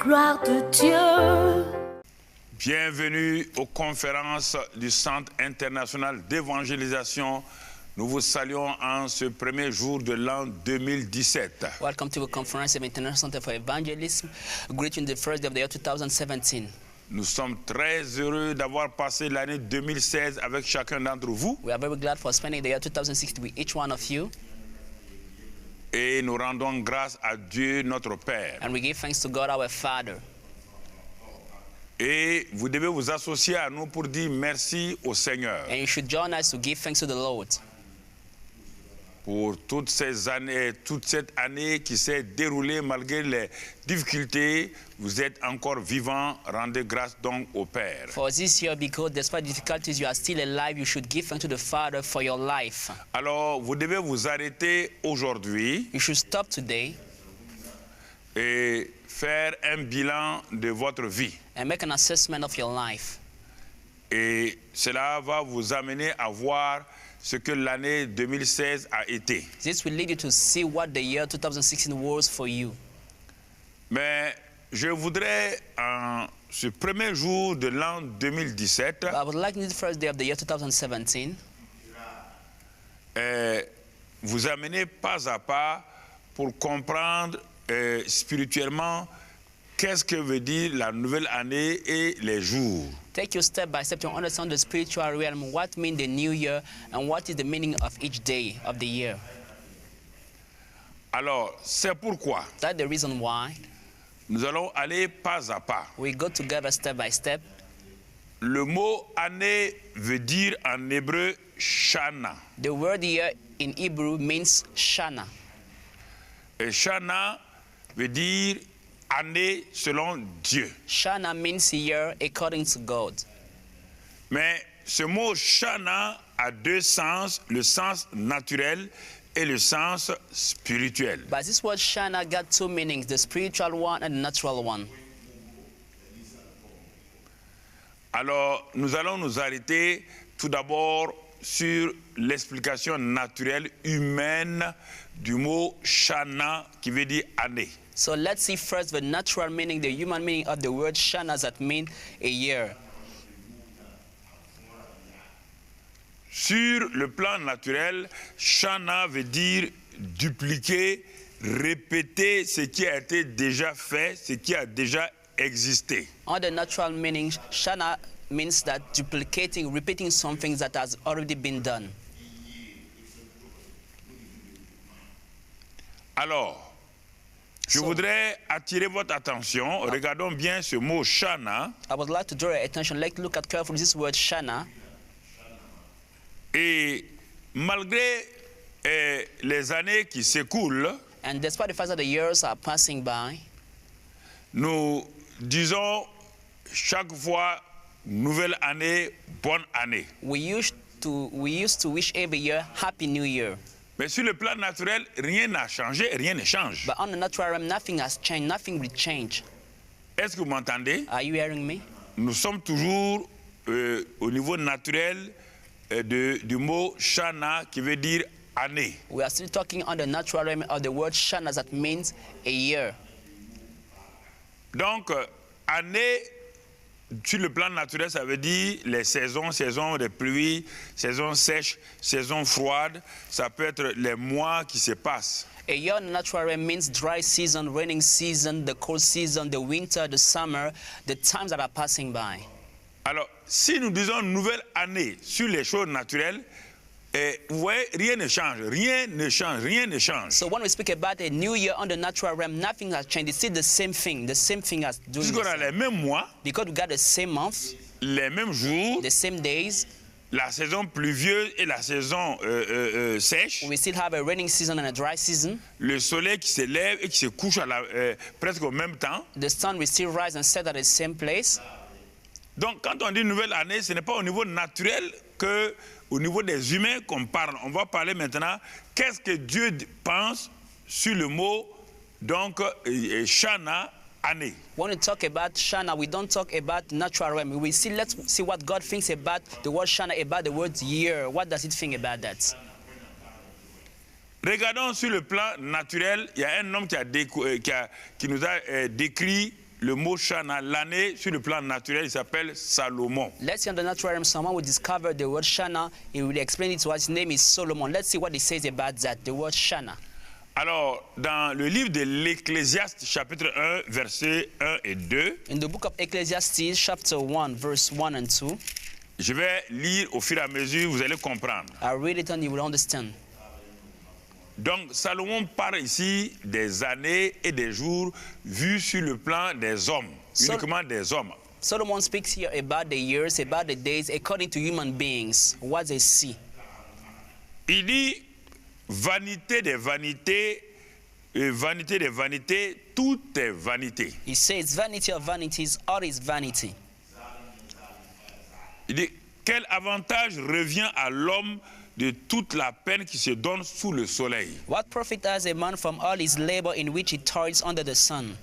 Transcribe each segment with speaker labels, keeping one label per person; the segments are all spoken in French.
Speaker 1: gloire de Dieu.
Speaker 2: Bienvenue aux conférences du Centre international d'évangélisation. Nous vous saluons en ce premier jour de l'an 2017.
Speaker 3: Welcome to the conference of International Center for Evangelism. Greeting the first day of the year 2017.
Speaker 2: Nous sommes très heureux d'avoir passé l'année 2016 avec chacun d'entre vous.
Speaker 3: We are very glad for spending the year 2016 with each one of you.
Speaker 2: Et nous rendons grâce à Dieu notre Père.
Speaker 3: And we give thanks to God our Father.
Speaker 2: Et vous devez vous associer à nous pour dire merci au Seigneur.
Speaker 3: And you should join us to give thanks to the Lord.
Speaker 2: Pour toutes ces années, toute cette année qui s'est déroulée malgré les difficultés, vous êtes encore vivants, rendez grâce donc au Père.
Speaker 3: For this year, because despite difficulties, you are still alive, you should give thanks to the Father for your life.
Speaker 2: Alors, vous devez vous arrêter aujourd'hui
Speaker 3: You should stop today
Speaker 2: et faire un bilan de votre vie.
Speaker 3: and make an assessment of your life.
Speaker 2: Et cela va vous amener à voir ce que l'année 2016 a été.
Speaker 3: This will lead you to see what the year 2016 was for you.
Speaker 2: Mais je voudrais, en ce premier jour de l'an 2017,
Speaker 3: But I would like the first day of the year 2017
Speaker 2: vous amener pas à pas pour comprendre spirituellement qu'est-ce que veut dire la nouvelle année et les jours.
Speaker 3: take you step by step to understand the spiritual realm, what means the new year, and what is the meaning of each day of the year.
Speaker 2: Alors, c'est pourquoi
Speaker 3: That's the reason why
Speaker 2: nous allons aller pas à pas.
Speaker 3: we go together step by step.
Speaker 2: Le mot année veut dire en hébreu Shana.
Speaker 3: The word year in Hebrew means Shana.
Speaker 2: Et Shana veut dire année selon Dieu.
Speaker 3: Shana means year according to God.
Speaker 2: Mais ce mot Shana a deux sens, le sens naturel et le sens spirituel.
Speaker 3: But this word Shana got two meanings, the spiritual one and the natural one.
Speaker 2: Alors, nous allons nous arrêter tout d'abord sur l'explication naturelle humaine du mot Shana qui veut dire année.
Speaker 3: So let's see first the natural meaning, the human meaning of the word Shana that means a year.
Speaker 2: Sur le plan naturel, Shana veut dire dupliquer, répéter ce qui a été déjà fait, ce qui a déjà existé.
Speaker 3: On the natural meaning, Shana means that duplicating, repeating something that has already been done.
Speaker 2: Alors, je voudrais attirer votre attention. Regardons bien ce mot Shana.
Speaker 3: I would like to draw your attention, like look at carefully this word Shana.
Speaker 2: Et malgré les années qui s'écoulent,
Speaker 3: And despite the fact that the years are passing by,
Speaker 2: nous disons chaque fois nouvelle année, bonne année.
Speaker 3: we used to wish every year Happy New Year.
Speaker 2: Mais sur le plan naturel, rien n'a changé, rien ne change.
Speaker 3: But on the natural realm, nothing has changed, nothing will change.
Speaker 2: Est-ce que vous m'entendez?
Speaker 3: Are you hearing me?
Speaker 2: Nous sommes toujours au niveau naturel du mot Shana qui veut dire année.
Speaker 3: We are still talking on the natural realm of the word Shana that means a year.
Speaker 2: Donc, année, sur le plan naturel, ça veut dire les saisons, saison de pluie, saison sèche, saison froide. Ça peut être les mois qui se passent.
Speaker 3: A year in the natural realm means dry season, raining season, the cold season, the winter, the summer, the times that are passing by.
Speaker 2: Alors, si nous disons nouvelle année sur les choses naturelles, vous voyez, rien ne change, rien ne change, rien ne change.
Speaker 3: So when we speak about a new year on the natural realm, nothing has changed. It's still the same thing as doing
Speaker 2: Puisqu'on a
Speaker 3: the
Speaker 2: les
Speaker 3: same.
Speaker 2: mêmes mois,
Speaker 3: Because we got the same month,
Speaker 2: les mêmes jours,
Speaker 3: the same days,
Speaker 2: la saison pluvieuse et la saison sèche,
Speaker 3: we still have a raining season and a dry season.
Speaker 2: le soleil qui se lève et qui se couche presque au même temps.
Speaker 3: The sun will still rise and set at the same place.
Speaker 2: Donc, quand on dit nouvelle année, ce n'est pas au niveau naturel qu'au niveau des humains qu'on parle. On va parler maintenant, qu'est-ce que Dieu pense sur le mot, donc, Shana, année.
Speaker 3: When we talk about Shana, we don't talk about natural realm. Let's see what God thinks about the word Shana, about the word year. What does it think about that?
Speaker 2: Regardons sur le plan naturel, il y a un homme qui nous a décrit le mot Shana, l'année sur le plan naturel, il s'appelle Salomon.
Speaker 3: Let's see on the natural realm, someone will discover the word Shana. He will explain it to us. His name is Solomon. Let's see what he says about that, the word Shana.
Speaker 2: Alors, dans le livre de l'Ecclésiaste, chapitre 1, versets 1 et 2,
Speaker 3: In the book of Ecclesiastes, chapter 1, verse 1 and 2,
Speaker 2: je vais lire au fur et à mesure, vous allez comprendre.
Speaker 3: I read it and you will understand.
Speaker 2: Donc, Salomon parle ici des années et des jours vus sur le plan des hommes, uniquement des hommes.
Speaker 3: Solomon speaks here about the years, about the days, according to human beings, what they see.
Speaker 2: Il dit, vanité des vanités, vanité des vanités, tout est vanité.
Speaker 3: He says, vanity of vanities, all is vanity.
Speaker 2: Il dit, quel avantage revient à l'homme de toute la peine qui se donne sous le soleil?
Speaker 3: What profit has a man from all his labor in which he toils under the sun?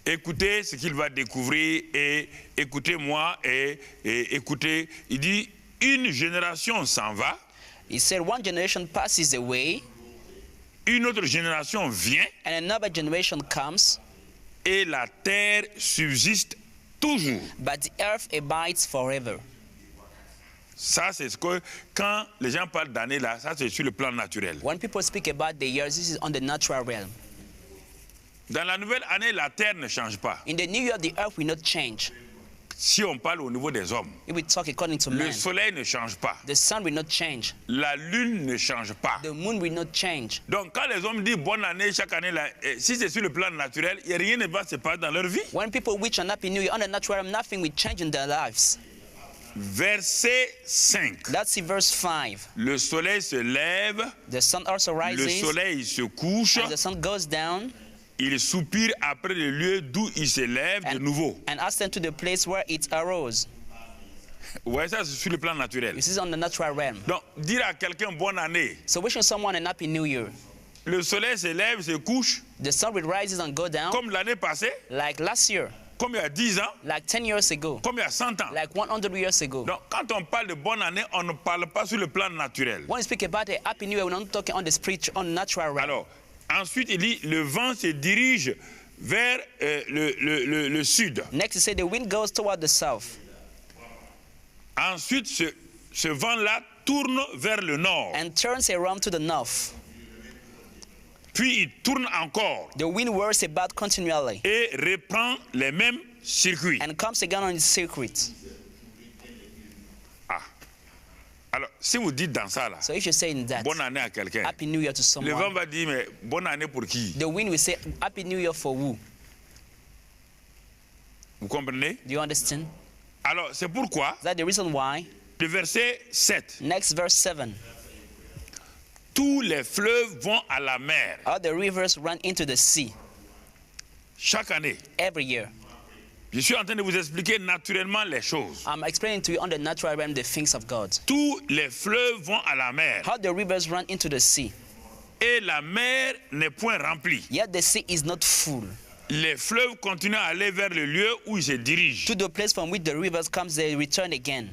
Speaker 2: Écoutez ce qu'il va découvrir et écoutez-moi et écoutez. Il dit, une génération s'en va,
Speaker 3: He said, one generation passes away,
Speaker 2: une autre génération vient
Speaker 3: and another generation comes,
Speaker 2: et la terre subsiste toujours.
Speaker 3: but the earth abides forever.
Speaker 2: Ça, c'est ce que, quand les gens parlent d'années là, ça c'est sur le plan naturel.
Speaker 3: When people speak about the years, this is on the natural realm.
Speaker 2: Dans la nouvelle année, la terre ne change pas.
Speaker 3: In the new year, the earth will not change.
Speaker 2: Si on parle au niveau des hommes,
Speaker 3: If we talk according to
Speaker 2: le
Speaker 3: man,
Speaker 2: soleil ne change pas,
Speaker 3: the sun will not change.
Speaker 2: la lune ne change pas.
Speaker 3: The moon will not change.
Speaker 2: Donc quand les hommes disent bonne année chaque année, là, si c'est sur le plan naturel, rien ne va se passer dans leur vie.
Speaker 3: When people wish an happy new year on the natural realm, nothing will change in their lives.
Speaker 2: Verset 5.
Speaker 3: Let's see verse 5.
Speaker 2: Le soleil se lève,
Speaker 3: The sun also
Speaker 2: le
Speaker 3: rises,
Speaker 2: soleil se couche,
Speaker 3: and the sun goes down,
Speaker 2: il soupire après le lieu d'où il se lève de nouveau.
Speaker 3: and ascend to the place where it arose.
Speaker 2: Ouais, ça c'est sur le plan naturel.
Speaker 3: This is on the natural realm.
Speaker 2: Donc dire à quelqu'un bonne année,
Speaker 3: So wishing someone an happy new year.
Speaker 2: le soleil se lève, se couche,
Speaker 3: The sun will rise and go down,
Speaker 2: comme l'année passée,
Speaker 3: like last year,
Speaker 2: comme il y a 10 ans,
Speaker 3: like 10 years ago,
Speaker 2: comme il y a 100 ans.
Speaker 3: like 100 years ago.
Speaker 2: Donc quand on parle de bonne année, on ne parle pas sur le plan naturel.
Speaker 3: When we speak about a happy new year, we're not talking on the spiritual, on natural realm.
Speaker 2: Alors, ensuite il dit, le vent se dirige vers le sud.
Speaker 3: Next, he said the wind goes toward the south,
Speaker 2: Ensuite, ce vent-là tourne vers le nord.
Speaker 3: and turns around to the north.
Speaker 2: Puis il tourne encore
Speaker 3: The wind whirls about continually
Speaker 2: et reprend les mêmes circuits.
Speaker 3: and comes again on its circuit.
Speaker 2: Ah. Alors, si vous dites dans ça, là,
Speaker 3: So if you say in that,
Speaker 2: bonne année à quelqu'un,
Speaker 3: happy new year to
Speaker 2: le vent
Speaker 3: someone,
Speaker 2: va dire, mais bonne année pour qui?
Speaker 3: the wind will say, happy new year for who?
Speaker 2: Vous comprenez?
Speaker 3: Do you understand?
Speaker 2: Alors, c'est pourquoi,
Speaker 3: That's the reason why.
Speaker 2: le verset 7,
Speaker 3: Next verse 7.
Speaker 2: tous les fleuves vont à la mer
Speaker 3: All the rivers run into the sea
Speaker 2: chaque année.
Speaker 3: every year.
Speaker 2: Je suis en train de vous expliquer naturellement les choses.
Speaker 3: I'm explaining to you on the natural realm the things of God.
Speaker 2: Tous les fleuves vont à la mer
Speaker 3: How the rivers run into the sea.
Speaker 2: et la mer n'est point remplie.
Speaker 3: Yet the sea is not full.
Speaker 2: Les fleuves continuent à aller vers le lieu où ils se dirigent.
Speaker 3: To the place from which the rivers comes, they return again.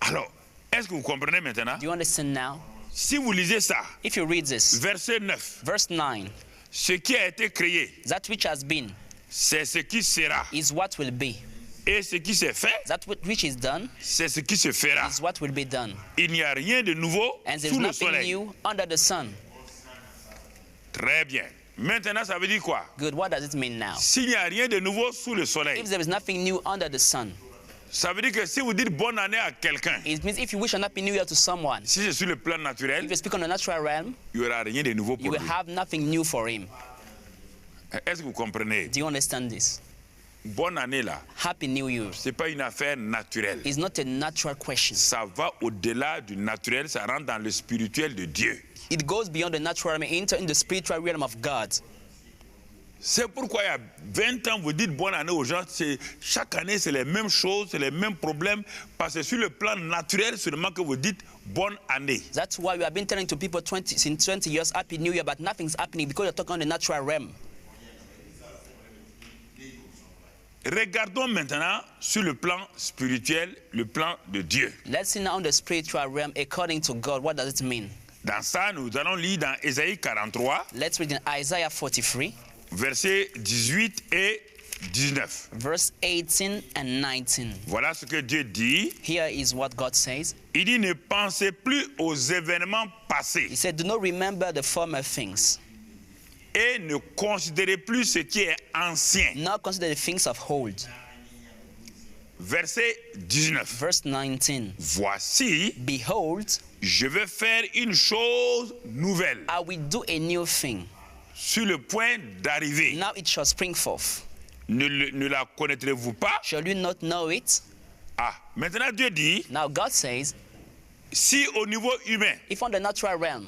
Speaker 2: Alors, est-ce que vous comprenez maintenant?
Speaker 3: Do you understand now?
Speaker 2: Si vous lisez ça,
Speaker 3: If you read this,
Speaker 2: verset 9,
Speaker 3: verse 9,
Speaker 2: ce qui a été créé,
Speaker 3: that which has been
Speaker 2: c'est ce qui sera.
Speaker 3: is what will be.
Speaker 2: Et ce qui s'est fait,
Speaker 3: That which is done
Speaker 2: c'est ce qui se fera.
Speaker 3: is what will be done.
Speaker 2: Il n'y a rien de nouveau
Speaker 3: And there's
Speaker 2: sous le
Speaker 3: nothing
Speaker 2: soleil.
Speaker 3: new under the sun.
Speaker 2: Très bien. Maintenant, ça veut dire quoi?
Speaker 3: Good, what does it mean now?
Speaker 2: S'il n'y a rien de nouveau sous le soleil,
Speaker 3: If there is nothing new under the sun,
Speaker 2: ça veut dire que si vous dites bonne année à quelqu'un,
Speaker 3: it means if you wish an happy new year to someone,
Speaker 2: si c'est sur le plan
Speaker 3: if
Speaker 2: naturel,
Speaker 3: you speak on the natural realm,
Speaker 2: il n'y aura rien de nouveau
Speaker 3: you
Speaker 2: pour
Speaker 3: will
Speaker 2: lui.
Speaker 3: have nothing new for him.
Speaker 2: Est-ce que vous comprenez?
Speaker 3: Do you understand this?
Speaker 2: Bonne année là,
Speaker 3: Happy New Year
Speaker 2: ce n'est pas une affaire naturelle.
Speaker 3: is not a natural question.
Speaker 2: Ça va au-delà du naturel, ça rentre dans le spirituel de Dieu.
Speaker 3: It goes beyond the natural realm into in the spiritual realm of God.
Speaker 2: C'est pourquoi il y a 20 ans, vous dites bonne année aux gens. Chaque année, c'est les mêmes choses, c'est les mêmes problèmes. Parce que sur le plan naturel, seulement que vous dites bonne année.
Speaker 3: That's why we have been telling to people since 20 years, Happy New Year, but nothing's happening because you're talking on the natural realm.
Speaker 2: Regardons maintenant sur le plan spirituel, le plan de Dieu.
Speaker 3: Let's see now on the spiritual realm, according to God, what does it mean?
Speaker 2: Dans ça, nous allons lire dans Ésaïe 43,
Speaker 3: Let's read in Isaiah 43,
Speaker 2: versets 18 et 19.
Speaker 3: Verse 18 and 19.
Speaker 2: Voilà ce que Dieu dit.
Speaker 3: Here is what God says.
Speaker 2: Il dit, ne pensez plus aux événements passés
Speaker 3: He said, do not remember the former things.
Speaker 2: et ne considérez plus ce qui est ancien.
Speaker 3: Now consider the things of old.
Speaker 2: Verset 19.
Speaker 3: Verse 19.
Speaker 2: Voici,
Speaker 3: Behold,
Speaker 2: je vais faire une chose nouvelle
Speaker 3: I will do a new thing.
Speaker 2: sur le point d'arriver.
Speaker 3: Now it shall spring forth.
Speaker 2: Ne la connaîtrez-vous pas?
Speaker 3: Shall you not know it?
Speaker 2: Ah, maintenant Dieu dit,
Speaker 3: Now God says,
Speaker 2: si au niveau humain,
Speaker 3: if on the natural realm,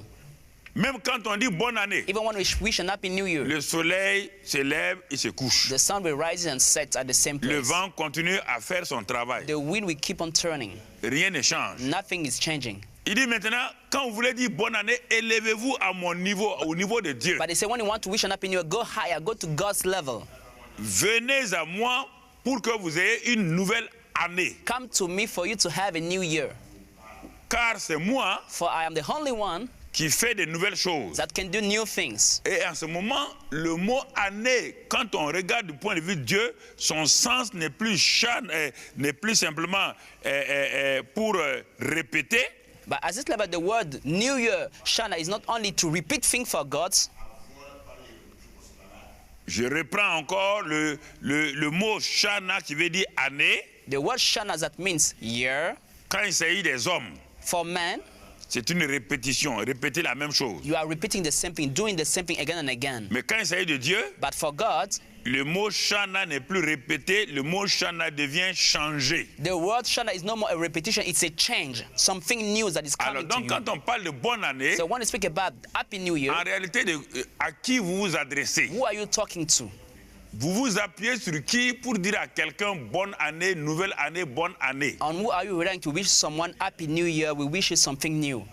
Speaker 2: même quand on dit bonne année,
Speaker 3: even when we wish an happy new year,
Speaker 2: le soleil se lève et se couche.
Speaker 3: the sun will rise and set at the same
Speaker 2: Le
Speaker 3: place.
Speaker 2: vent continue à faire son travail.
Speaker 3: The wind will keep on turning.
Speaker 2: Rien ne change.
Speaker 3: Nothing is changing.
Speaker 2: Il dit maintenant, quand vous voulez dire bonne année, élevez-vous à mon niveau, au niveau de Dieu.
Speaker 3: But they say when you want to wish an happy new year, go higher, go to God's level.
Speaker 2: Venez à moi pour que vous ayez une nouvelle année.
Speaker 3: Come to me for you to have a new year.
Speaker 2: Car c'est moi
Speaker 3: For I am the only one
Speaker 2: qui fais de nouvelles choses.
Speaker 3: that can do new things.
Speaker 2: Et en ce moment, le mot année, quand on regarde du point de vue de Dieu, son sens n'est plus simplement pour répéter,
Speaker 3: But as this level, the word new year, Shana, is not only to repeat things for God.
Speaker 2: je reprends encore le mot Shana qui veut dire année.
Speaker 3: The word Shana that means year.
Speaker 2: Quand il s'agit des hommes,
Speaker 3: For man,
Speaker 2: c'est une répétition, répéter la même chose.
Speaker 3: you are repeating the same thing, doing the same thing again and again.
Speaker 2: Mais quand il s'agit de Dieu,
Speaker 3: But for God,
Speaker 2: le mot Shana n'est plus répété, le mot Shana devient changé.
Speaker 3: the word Shana is no more a repetition, it's a change, something new that is
Speaker 2: Alors
Speaker 3: coming to
Speaker 2: donc
Speaker 3: you.
Speaker 2: quand on parle de bonne année,
Speaker 3: So when you speak about Happy New Year,
Speaker 2: en réalité, à qui vous vous adressez?
Speaker 3: who are you talking to?
Speaker 2: Vous vous appuyez sur qui pour dire à quelqu'un bonne année, nouvelle année, bonne année?
Speaker 3: On who are you relying to wish someone Happy New Year? We wish you something new.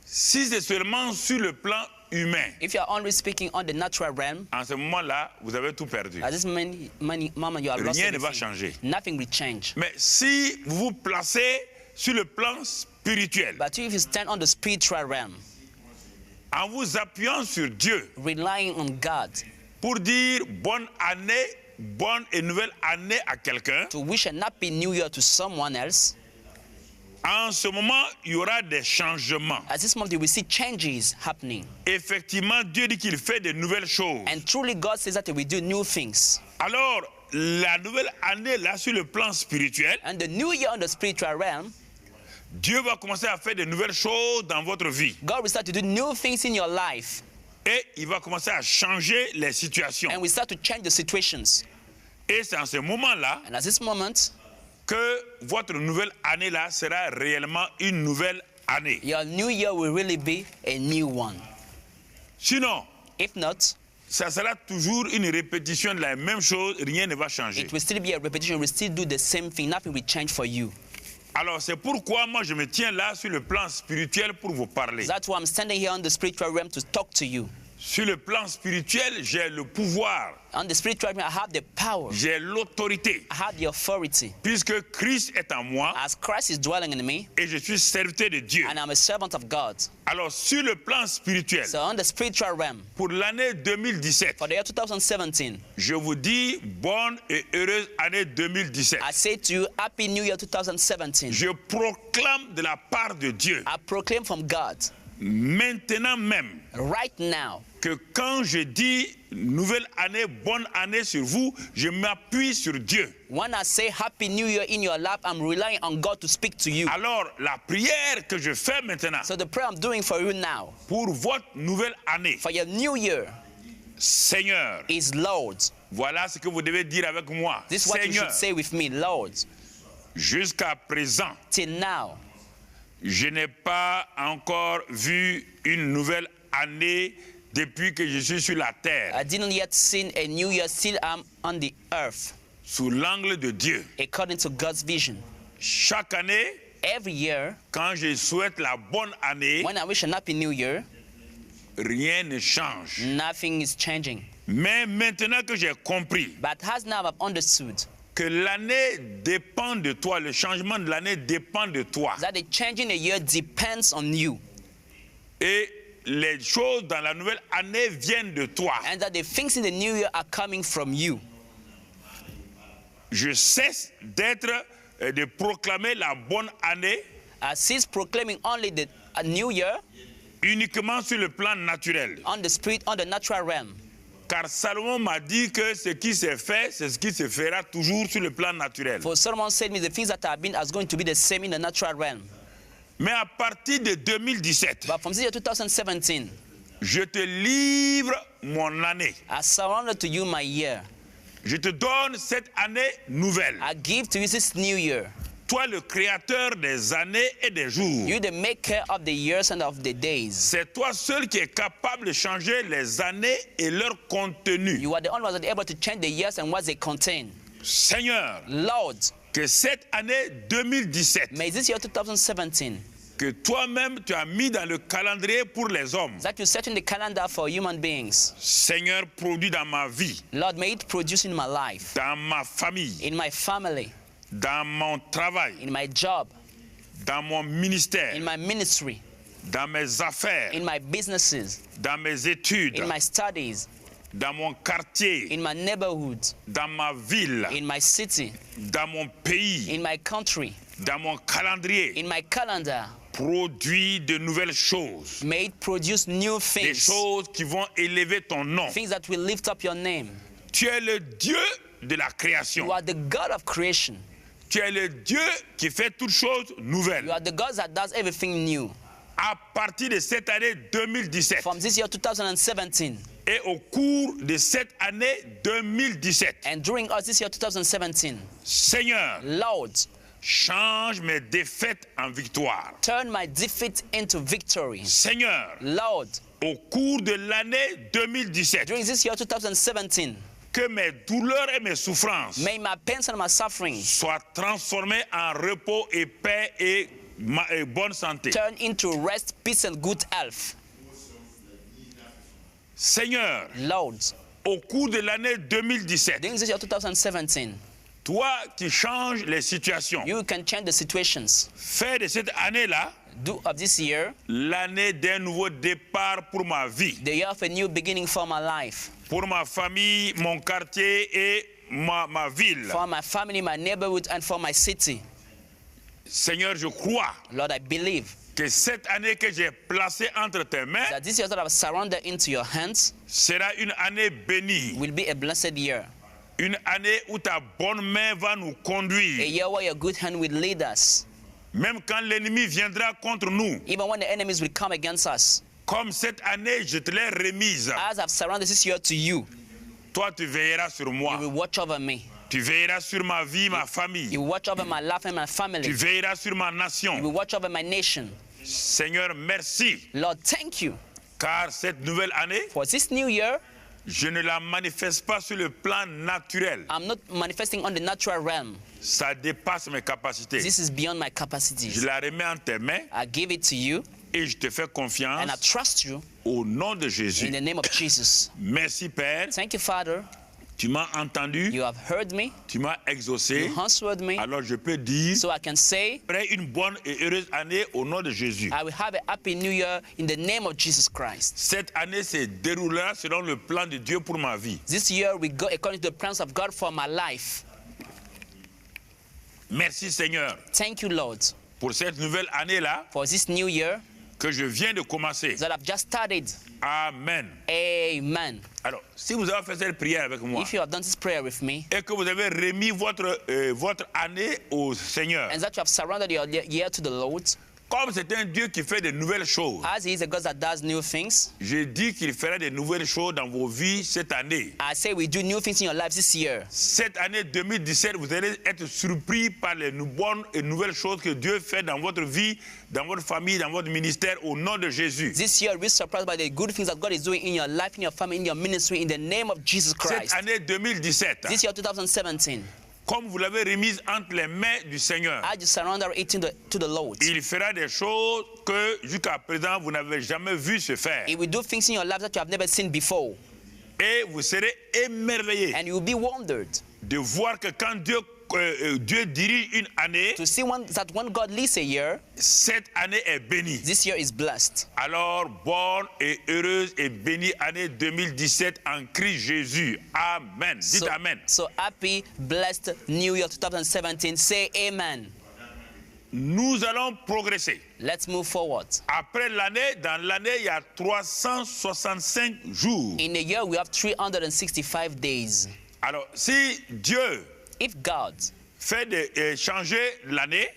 Speaker 2: Si c'est seulement sur le plan humain,
Speaker 3: If you are only speaking on the natural realm,
Speaker 2: en ce moment-là, vous avez tout perdu.
Speaker 3: at this moment you have lost
Speaker 2: Rien ne va
Speaker 3: everything.
Speaker 2: changer.
Speaker 3: Nothing will change.
Speaker 2: Mais si vous vous placez sur le plan spirituel,
Speaker 3: But if you stand on the spiritual realm,
Speaker 2: en vous appuyant sur Dieu
Speaker 3: relying on God
Speaker 2: pour dire bonne année, bonne et nouvelle année à quelqu'un,
Speaker 3: to wish a Happy New Year to someone else,
Speaker 2: en ce moment, il y aura des changements.
Speaker 3: at this moment you will see changes happening.
Speaker 2: Effectivement, Dieu dit qu'il fait de nouvelles choses.
Speaker 3: And truly God says that he will do new things.
Speaker 2: Alors, la nouvelle année, là, sur le plan spirituel,
Speaker 3: And the new year on the spiritual realm,
Speaker 2: Dieu va commencer à faire de nouvelles choses dans votre vie.
Speaker 3: God will start to do new things in your life.
Speaker 2: Et il va commencer à changer les situations.
Speaker 3: And we start to change the situations.
Speaker 2: Et c'est en ce moment-là
Speaker 3: And at this moment,
Speaker 2: que votre nouvelle année-là sera réellement une nouvelle année.
Speaker 3: your new year will really be a new one.
Speaker 2: Sinon,
Speaker 3: If not,
Speaker 2: ça sera toujours une répétition de la même chose, rien ne va changer.
Speaker 3: it will still be a repetition. We still do the same thing. Nothing will change for you.
Speaker 2: Alors c'est pourquoi moi je me tiens là sur le plan spirituel pour vous parler.
Speaker 3: That's why I'm standing here on the spiritual realm to talk to you.
Speaker 2: Sur le plan spirituel, j'ai le pouvoir,
Speaker 3: On the spiritual realm, I have the power.
Speaker 2: j'ai l'autorité,
Speaker 3: I have the authority.
Speaker 2: puisque Christ est en moi
Speaker 3: As Christ is dwelling in me,
Speaker 2: et je suis serviteur de Dieu.
Speaker 3: and I'm a servant of God.
Speaker 2: Alors sur le plan spirituel,
Speaker 3: So on the spiritual realm,
Speaker 2: pour l'année 2017,
Speaker 3: for the year 2017,
Speaker 2: je vous dis bonne et heureuse année 2017.
Speaker 3: I say to you, Happy New Year 2017.
Speaker 2: Je proclame de la part de Dieu,
Speaker 3: I proclaim from God
Speaker 2: maintenant même,
Speaker 3: right now
Speaker 2: que quand je dis nouvelle année, bonne année sur vous, je m'appuie sur Dieu.
Speaker 3: when I say Happy New Year in your lap, I'm relying on God to speak to you.
Speaker 2: Alors, la prière que je fais maintenant
Speaker 3: So the prayer I'm doing for you now,
Speaker 2: pour votre nouvelle année,
Speaker 3: for your new year,
Speaker 2: Seigneur,
Speaker 3: is Lord.
Speaker 2: voilà ce que vous devez dire avec moi.
Speaker 3: This is what you
Speaker 2: Seigneur,
Speaker 3: should say with me, Lord.
Speaker 2: jusqu'à présent,
Speaker 3: Till now,
Speaker 2: je n'ai pas encore vu une nouvelle année depuis que je suis sur la terre,
Speaker 3: I didn't yet see a new year, still am on the earth,
Speaker 2: sous l'angle de Dieu.
Speaker 3: according to God's vision.
Speaker 2: Chaque année,
Speaker 3: Every year,
Speaker 2: quand je souhaite la bonne année,
Speaker 3: when I wish a Happy New Year,
Speaker 2: rien ne change.
Speaker 3: nothing is changing.
Speaker 2: Mais maintenant que j'ai compris
Speaker 3: But as now I've understood
Speaker 2: que l'année dépend de toi, le changement de l'année dépend de toi.
Speaker 3: that the changing a year depends on you,
Speaker 2: Et les choses dans la nouvelle année viennent de toi.
Speaker 3: and that the things in the new year are coming from you.
Speaker 2: je cesse de proclamer la bonne année
Speaker 3: I cease proclaiming only the new year
Speaker 2: uniquement sur le plan naturel.
Speaker 3: on the natural realm.
Speaker 2: Car Salomon m'a dit que ce qui s'est fait, c'est ce qui se fera toujours sur le plan naturel.
Speaker 3: For Solomon said me the things that have been are going to be the same in the natural realm.
Speaker 2: Mais à partir de 2017,
Speaker 3: But from this year 2017,
Speaker 2: je te livre mon année.
Speaker 3: I surrender to you my year.
Speaker 2: Je te donne cette année nouvelle.
Speaker 3: I give to you this new year.
Speaker 2: Toi, le créateur des années et des jours.
Speaker 3: You the maker of the years and of the days.
Speaker 2: C'est toi seul qui est capable de changer les années et leur contenu.
Speaker 3: You are the only one that are able to change the years and what they contain.
Speaker 2: Seigneur,
Speaker 3: Lord,
Speaker 2: que cette année 2017,
Speaker 3: may this year 2017,
Speaker 2: que toi-même tu as mis dans le calendrier pour les hommes,
Speaker 3: that you set in the calendar for human beings,
Speaker 2: Seigneur, produit dans ma vie,
Speaker 3: Lord, may it produce in my life,
Speaker 2: dans ma famille,
Speaker 3: in my family,
Speaker 2: dans mon travail,
Speaker 3: in my job,
Speaker 2: dans mon ministère,
Speaker 3: in my ministry,
Speaker 2: dans mes affaires,
Speaker 3: in my businesses,
Speaker 2: dans mes études,
Speaker 3: in my studies,
Speaker 2: dans mon quartier,
Speaker 3: in my neighborhood,
Speaker 2: dans ma ville,
Speaker 3: in my city,
Speaker 2: dans mon pays,
Speaker 3: in my country,
Speaker 2: dans mon calendrier,
Speaker 3: in my calendar.
Speaker 2: produit de nouvelles choses,
Speaker 3: May it produce new
Speaker 2: des
Speaker 3: things,
Speaker 2: choses qui vont élever ton nom.
Speaker 3: things that will lift up your name.
Speaker 2: Tu es le Dieu de la création.
Speaker 3: You are the God of creation.
Speaker 2: Tu es le Dieu qui fait toutes choses nouvelles.
Speaker 3: You are the God that does everything new.
Speaker 2: À partir de cette année 2017
Speaker 3: From this year 2017
Speaker 2: et au cours de cette année 2017,
Speaker 3: and during us this year 2017,
Speaker 2: Seigneur,
Speaker 3: Lord,
Speaker 2: change mes défaites en victoire.
Speaker 3: turn my defeat into victory.
Speaker 2: Seigneur,
Speaker 3: Lord,
Speaker 2: au cours de l'année 2017,
Speaker 3: during this year 2017,
Speaker 2: que mes douleurs et mes souffrances
Speaker 3: may my pains and my sufferings
Speaker 2: soient transformées en repos et paix et bonne santé.
Speaker 3: turn into rest, peace, and good health.
Speaker 2: Seigneur,
Speaker 3: Lord,
Speaker 2: au cours de l'année 2017,
Speaker 3: during this year 2017,
Speaker 2: toi qui changes les situations,
Speaker 3: you can change the situations.
Speaker 2: fais de cette année-là
Speaker 3: Do of this year
Speaker 2: l'année d'un nouveau départ pour ma vie,
Speaker 3: the year of a new beginning for my life,
Speaker 2: pour ma famille, mon quartier et ma ville.
Speaker 3: for my family, my neighborhood, and for my city.
Speaker 2: Seigneur, je crois
Speaker 3: Lord, I believe
Speaker 2: que cette année que j'ai placée entre tes mains
Speaker 3: that this year that I've surrendered into your hands
Speaker 2: sera une année bénie,
Speaker 3: will be a blessed year.
Speaker 2: une année où ta bonne main va nous
Speaker 3: A
Speaker 2: conduire.
Speaker 3: year where your good hand will lead us.
Speaker 2: Même quand l'ennemi viendra contre nous,
Speaker 3: Even when the enemies will come against us.
Speaker 2: comme cette année, je te l'ai remise.
Speaker 3: As I've surrendered this year to you,
Speaker 2: Toi, tu veilleras sur
Speaker 3: you
Speaker 2: moi.
Speaker 3: will watch over me.
Speaker 2: Tu veilleras sur ma vie, ma
Speaker 3: You
Speaker 2: famille.
Speaker 3: will watch over my life and my
Speaker 2: Tu
Speaker 3: family.
Speaker 2: veilleras sur ma
Speaker 3: You
Speaker 2: nation.
Speaker 3: will watch over my nation.
Speaker 2: Seigneur, merci.
Speaker 3: Lord, thank you
Speaker 2: Car cette nouvelle année,
Speaker 3: for this new year.
Speaker 2: je ne la manifeste pas sur le plan naturel.
Speaker 3: I'm not manifesting on the natural realm.
Speaker 2: Ça dépasse mes capacités.
Speaker 3: This is beyond my
Speaker 2: Je
Speaker 3: capacities.
Speaker 2: la remets en tes mains
Speaker 3: I give it to you
Speaker 2: et je te fais
Speaker 3: and I
Speaker 2: confiance
Speaker 3: trust you
Speaker 2: au nom de
Speaker 3: in
Speaker 2: Jésus.
Speaker 3: the name of Jesus.
Speaker 2: Merci Père,
Speaker 3: Thank you, Father.
Speaker 2: tu m'as entendu,
Speaker 3: You have heard me.
Speaker 2: tu m'as exaucé.
Speaker 3: You answered me.
Speaker 2: Alors je peux dire,
Speaker 3: So I can say,
Speaker 2: après une bonne et heureuse année au nom de Jésus.
Speaker 3: I will have a happy new year in the name of Jesus Christ.
Speaker 2: Cette année se déroulera selon le plan de Dieu pour ma vie.
Speaker 3: This year we go according to the plans of God for my life.
Speaker 2: Merci Seigneur
Speaker 3: Thank you, Lord,
Speaker 2: pour cette nouvelle année-là
Speaker 3: for this new year
Speaker 2: que je viens de commencer.
Speaker 3: that I've just started.
Speaker 2: Amen.
Speaker 3: Amen.
Speaker 2: Alors, si vous avez fait cette prière avec moi
Speaker 3: If you have done this prayer with me
Speaker 2: et que vous avez remis votre année au Seigneur,
Speaker 3: and that you have surrendered your year to the Lord,
Speaker 2: comme c'est un Dieu qui fait de nouvelles choses,
Speaker 3: as He is a God that does new things,
Speaker 2: je dis qu'il fera de nouvelles choses dans vos vies cette année.
Speaker 3: I say we do new things in your lives this year.
Speaker 2: Cette année 2017, vous allez être surpris par les bonnes et nouvelles choses que Dieu fait dans votre vie, dans votre famille, dans votre ministère, au nom de Jésus.
Speaker 3: This year we're surprised by the good things that God is doing in your life, in your family, in your ministry, in the name of Jesus
Speaker 2: Cette
Speaker 3: Christ.
Speaker 2: année 2017,
Speaker 3: This year 2017,
Speaker 2: comme vous l'avez remise entre les mains du Seigneur,
Speaker 3: I just surrender it to the Lord.
Speaker 2: il fera des choses que jusqu'à présent vous n'avez jamais vu se faire.
Speaker 3: He will do things in your life that you have never seen before.
Speaker 2: Et vous serez émerveillés
Speaker 3: And you will be wondered
Speaker 2: de voir que quand Dieu Dieu dirige une année,
Speaker 3: to see that when God leads a year,
Speaker 2: cette année est bénie.
Speaker 3: this year is blessed.
Speaker 2: Alors, bonne et heureuse et bénie année 2017 en Christ Jésus. Amen. Dites Amen.
Speaker 3: So happy, blessed New Year 2017. Say amen.
Speaker 2: Nous allons progresser.
Speaker 3: Let's move forward.
Speaker 2: Après l'année, dans l'année, il y a 365 jours.
Speaker 3: In a year, we have 365 days.
Speaker 2: Alors, si Dieu
Speaker 3: If God
Speaker 2: fait de changer l'année,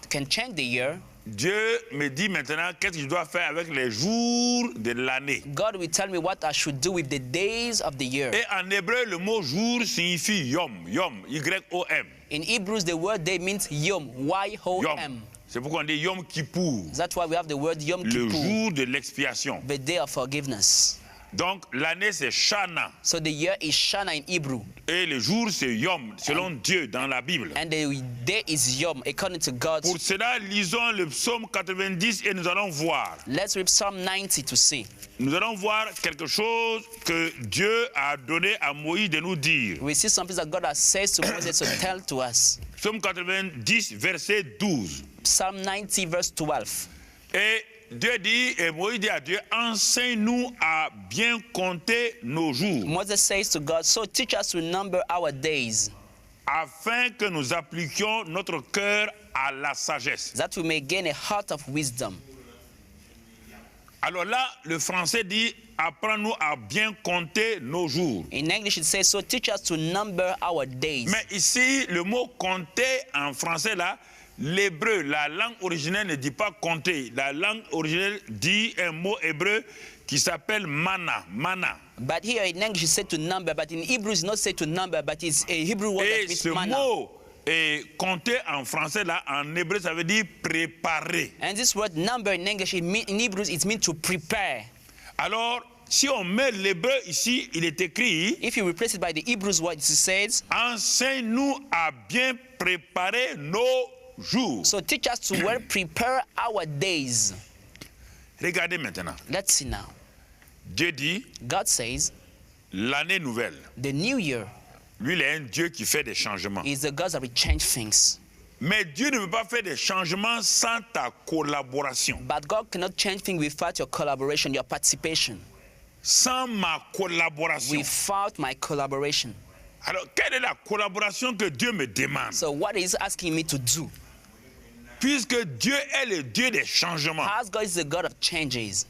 Speaker 3: can change the year,
Speaker 2: Dieu me dit maintenant qu'est-ce que je dois faire avec les jours de l'année.
Speaker 3: God will tell me what I should do with the days of the year.
Speaker 2: Et en hébreu, le mot jour signifie yom, yom, Y-O-M.
Speaker 3: In Hebrews, the word day means Yom, Y-O-M.
Speaker 2: Yom. C'est pourquoi on dit Yom Kippour,
Speaker 3: That's why we have the word Yom
Speaker 2: le
Speaker 3: Kippur,
Speaker 2: jour de l'expiation.
Speaker 3: the day of forgiveness.
Speaker 2: Donc l'année c'est Shana
Speaker 3: So the year is Shana in Hebrew,
Speaker 2: et le jour c'est Yom selon Dieu dans la Bible.
Speaker 3: and the day is Yom according to God.
Speaker 2: Pour cela, lisons le psaume 90 et nous allons voir.
Speaker 3: Let's read Psalm 90 to see.
Speaker 2: Nous allons voir quelque chose que Dieu a donné à Moïse de nous dire.
Speaker 3: We see something that God has said to Moses to tell to us.
Speaker 2: Psaume 90, verset 12.
Speaker 3: Psalm 90 verse 12.
Speaker 2: Et Dieu dit, et Moïse dit à Dieu, enseigne-nous à bien compter nos jours,
Speaker 3: Moses says to God, so teach us to number our days,
Speaker 2: afin que nous appliquions notre cœur à la sagesse.
Speaker 3: that we may gain a heart of wisdom.
Speaker 2: Alors là, le français dit, apprends-nous à bien compter nos jours.
Speaker 3: In English it says, so teach us to number our days.
Speaker 2: Mais ici, le mot compter en français là, l'hébreu, la langue originelle ne dit pas compter. La langue originelle dit un mot hébreu qui s'appelle mana, mana.
Speaker 3: But here in English it said to number, but in Hebrew it's not said to number, but it's a Hebrew word that
Speaker 2: Et
Speaker 3: means
Speaker 2: ce
Speaker 3: manna.
Speaker 2: mot compter en français là, en hébreu, ça veut dire préparer.
Speaker 3: And this word number in English, in Hebrew, it means to prepare.
Speaker 2: Alors, si on met l'hébreu ici, il est écrit,
Speaker 3: If you replace it by the Hebrew word, it says,
Speaker 2: enseigne-nous à bien préparer nos jours.
Speaker 3: so teach us to well prepare our days.
Speaker 2: Regardez maintenant.
Speaker 3: Let's see now.
Speaker 2: Dieu dit,
Speaker 3: God says,
Speaker 2: l'année nouvelle.
Speaker 3: the new year
Speaker 2: Lui, il est un Dieu qui fait des changements.
Speaker 3: is the God that will change things.
Speaker 2: Mais Dieu ne veut pas faire des changements sans ta collaboration.
Speaker 3: But God cannot change things without your collaboration, your participation.
Speaker 2: Sans ma collaboration.
Speaker 3: Without my collaboration.
Speaker 2: Alors, quelle est la collaboration que Dieu me demande?
Speaker 3: So what is he asking me to do?
Speaker 2: Puisque Dieu est le Dieu des changements.
Speaker 3: As God is the God of changes.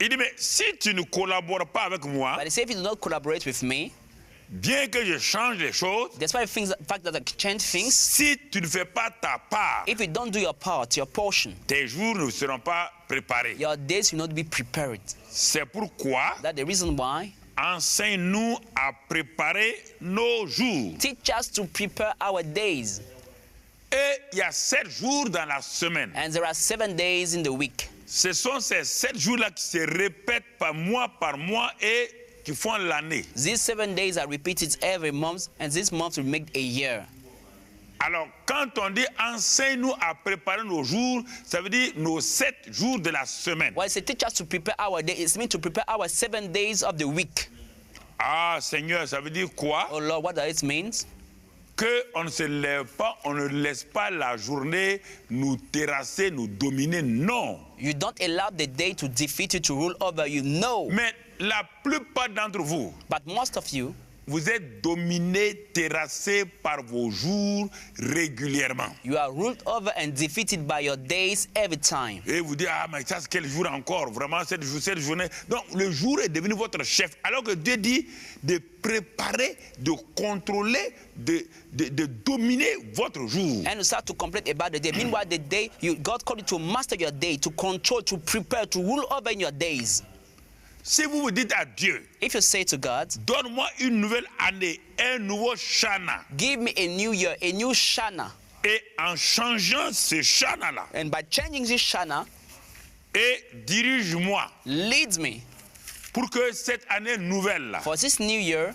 Speaker 2: Il dit, mais si tu ne collabores pas avec moi,
Speaker 3: But he said, if you do not collaborate with me,
Speaker 2: bien que je change les choses,
Speaker 3: despite the fact that I can change things,
Speaker 2: si tu ne fais pas ta part,
Speaker 3: if you don't do your part, your portion,
Speaker 2: tes jours ne seront pas préparés.
Speaker 3: your days will not be prepared.
Speaker 2: C'est pourquoi,
Speaker 3: That's the reason why.
Speaker 2: enseigne-nous à préparer nos jours.
Speaker 3: Teach us to prepare our days.
Speaker 2: Et il y a 7 jours dans la semaine.
Speaker 3: And there are 7 days in the week.
Speaker 2: Ce sont ces 7 jours-là qui se répètent par mois et qui font l'année.
Speaker 3: These 7 days are repeated every month, and this month will make a year.
Speaker 2: Alors, quand on dit enseigne-nous à préparer nos jours, ça veut dire nos 7 jours de la semaine.
Speaker 3: When it says teach us to prepare our days, it means to prepare our 7 days of the week.
Speaker 2: Ah, Seigneur, ça veut dire quoi?
Speaker 3: Oh Lord, what does it mean?
Speaker 2: Qu'on ne se lève pas, on ne laisse pas la journée nous terrasser, nous dominer. Non.
Speaker 3: You don't allow the day to defeat you, to rule over you. No.
Speaker 2: Mais la plupart d'entre vous,
Speaker 3: But most of you,
Speaker 2: vous êtes dominés, terrassés par vos jours régulièrement.
Speaker 3: you are ruled over and defeated by your days every time.
Speaker 2: Et vous dites, ah, mais ça, c'est quel jour encore? Vraiment, cette journée. Donc, le jour est devenu votre chef. Alors que Dieu dit de préparer, de contrôler, de dominer votre jour.
Speaker 3: And you start to complain about the day. Meanwhile, the day, God called you to master your day, to control, to prepare, to rule over in your days.
Speaker 2: Si vous vous dites à Dieu,
Speaker 3: If you say to God,
Speaker 2: donne-moi une nouvelle année, un nouveau Shana.
Speaker 3: give me a new year, a new Shana.
Speaker 2: Et en changeant ce Shana-là,
Speaker 3: And by changing this Shana,
Speaker 2: et dirige-moi
Speaker 3: leads me
Speaker 2: pour que cette année nouvelle-là
Speaker 3: for this new year,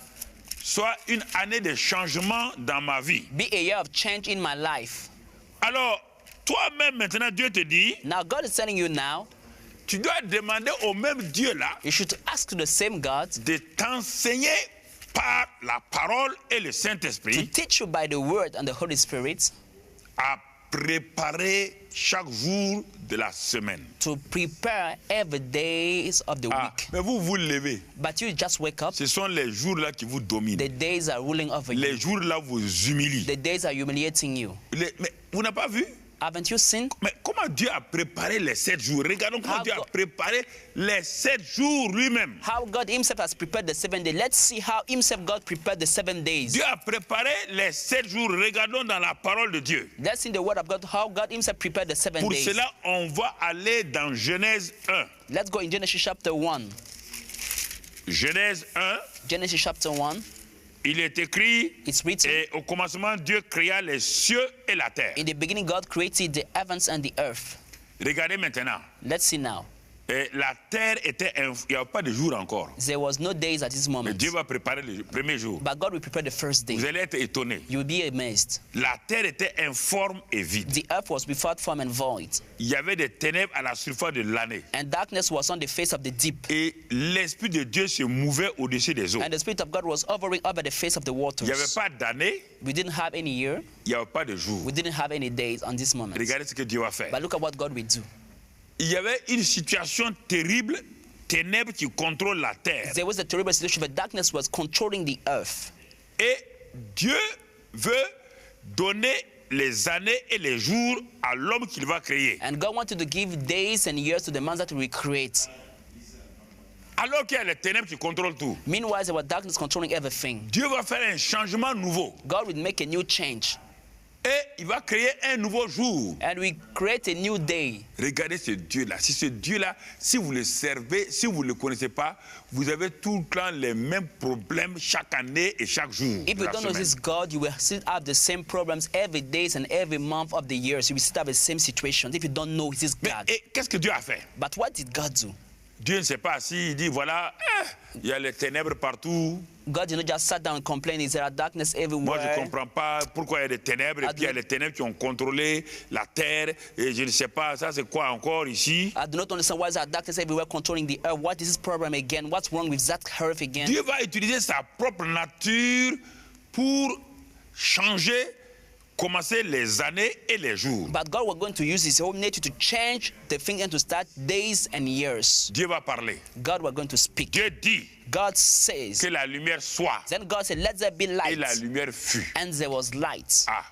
Speaker 2: soit une année de changement dans ma vie.
Speaker 3: be a year of change in my life.
Speaker 2: Alors, toi-même maintenant, Dieu te dit,
Speaker 3: Now, God is telling you now,
Speaker 2: tu dois demander au même Dieu-là
Speaker 3: you should ask the same God
Speaker 2: de t'enseigner par la parole et le
Speaker 3: to
Speaker 2: Saint-Esprit,
Speaker 3: teach you by the word and the Holy Spirit,
Speaker 2: à préparer chaque jour de la semaine.
Speaker 3: to prepare every days of the
Speaker 2: Ah,
Speaker 3: week.
Speaker 2: mais vous vous levez.
Speaker 3: But you just wake up,
Speaker 2: Ce sont les jours-là qui vous dominent.
Speaker 3: the days are ruling over
Speaker 2: Les
Speaker 3: you.
Speaker 2: jours-là vous humilient.
Speaker 3: The days are humiliating you.
Speaker 2: Mais vous n'avez pas vu?
Speaker 3: Haven't you seen
Speaker 2: Mais comment Dieu a préparé les 7 jours? Regardons comment
Speaker 3: How
Speaker 2: Dieu a
Speaker 3: God-
Speaker 2: préparé les 7 jours lui-même.
Speaker 3: how God himself has prepared the 7 days? Let's see how himself God prepared the 7 days.
Speaker 2: Dieu a préparé les 7 jours. Regardons dans la parole de Dieu.
Speaker 3: Let's see the word of God, how God himself prepared the 7
Speaker 2: Pour
Speaker 3: days.
Speaker 2: cela, on va aller dans Genèse 1.
Speaker 3: Let's go in Genesis chapter 1.
Speaker 2: Genèse 1,
Speaker 3: Genesis chapter 1,
Speaker 2: il est écrit,
Speaker 3: it's written,
Speaker 2: et au commencement, Dieu créa les cieux et la terre.
Speaker 3: in the beginning God created the heavens and the earth.
Speaker 2: Regardez maintenant.
Speaker 3: Let's see now.
Speaker 2: Et la terre était, il n'y avait pas de jour encore.
Speaker 3: There was no days at this
Speaker 2: Mais
Speaker 3: moment.
Speaker 2: Dieu va préparer le premier jour.
Speaker 3: But God will prepare the first
Speaker 2: Vous
Speaker 3: day.
Speaker 2: allez être étonnés.
Speaker 3: You will be amazed.
Speaker 2: La terre était informe et vide.
Speaker 3: The earth was without form and void,
Speaker 2: Il y avait des ténèbres à la surface de l'année.
Speaker 3: and darkness was on the face of the deep.
Speaker 2: Et l'Esprit de Dieu se mouvait au-dessus des eaux.
Speaker 3: And the Spirit of God was hovering over the face of the
Speaker 2: Il n'y avait
Speaker 3: waters.
Speaker 2: pas d'année,
Speaker 3: We didn't have any year.
Speaker 2: il n'y avait pas de jour.
Speaker 3: We didn't have any days on this moment.
Speaker 2: Regardez ce que Dieu va faire.
Speaker 3: But look at what God will do.
Speaker 2: Il y avait une situation terrible, ténèbres qui contrôlent la terre.
Speaker 3: There was a terrible situation where darkness was controlling the earth.
Speaker 2: Et Dieu veut donner les années et les jours à l'homme qu'il va créer.
Speaker 3: And God wanted to give days and years to the man that he will create.
Speaker 2: Alors qu'il y a les ténèbres qui contrôlent tout.
Speaker 3: Meanwhile, there was darkness controlling everything.
Speaker 2: Dieu va faire un changement nouveau.
Speaker 3: God will make a new change.
Speaker 2: Et il va créer un nouveau jour.
Speaker 3: And we create a new day.
Speaker 2: Regardez ce Dieu-là. Si ce Dieu-là, si vous le servez, si vous ne le connaissez pas, vous avez tout le temps les mêmes problèmes chaque année et chaque jour.
Speaker 3: If
Speaker 2: de
Speaker 3: you
Speaker 2: la
Speaker 3: don't know
Speaker 2: semaine.
Speaker 3: this God, you will still have the same problems every day and every month of the year. So you will still have the same situations if you don't know this
Speaker 2: Mais
Speaker 3: God.
Speaker 2: et qu'est-ce que Dieu a fait?
Speaker 3: But what did God do?
Speaker 2: Dieu ne sait pas s'il dit, voilà, il y a les ténèbres partout.
Speaker 3: God did not just sat down and complain. There are darkness
Speaker 2: Moi, je ne
Speaker 3: everywhere.
Speaker 2: comprends pas pourquoi il y a des ténèbres. Et puis, il y a les ténèbres qui ont contrôlé la terre. Et je ne sais pas, ça, c'est quoi encore ici?
Speaker 3: I do not understand why there are darkness everywhere controlling the earth. What is this problem again? What's wrong with that earth again?
Speaker 2: Dieu va utiliser sa propre nature pour changer, commencer les années et les jours.
Speaker 3: But God was going to use his own nature to change the thing and to start days and years.
Speaker 2: Dieu va parler.
Speaker 3: God was going to speak.
Speaker 2: Dieu dit
Speaker 3: God says,
Speaker 2: que la lumière soit.
Speaker 3: then God said, let there be
Speaker 2: Et
Speaker 3: light.
Speaker 2: la lumière fut.
Speaker 3: And there was light.
Speaker 2: Ah,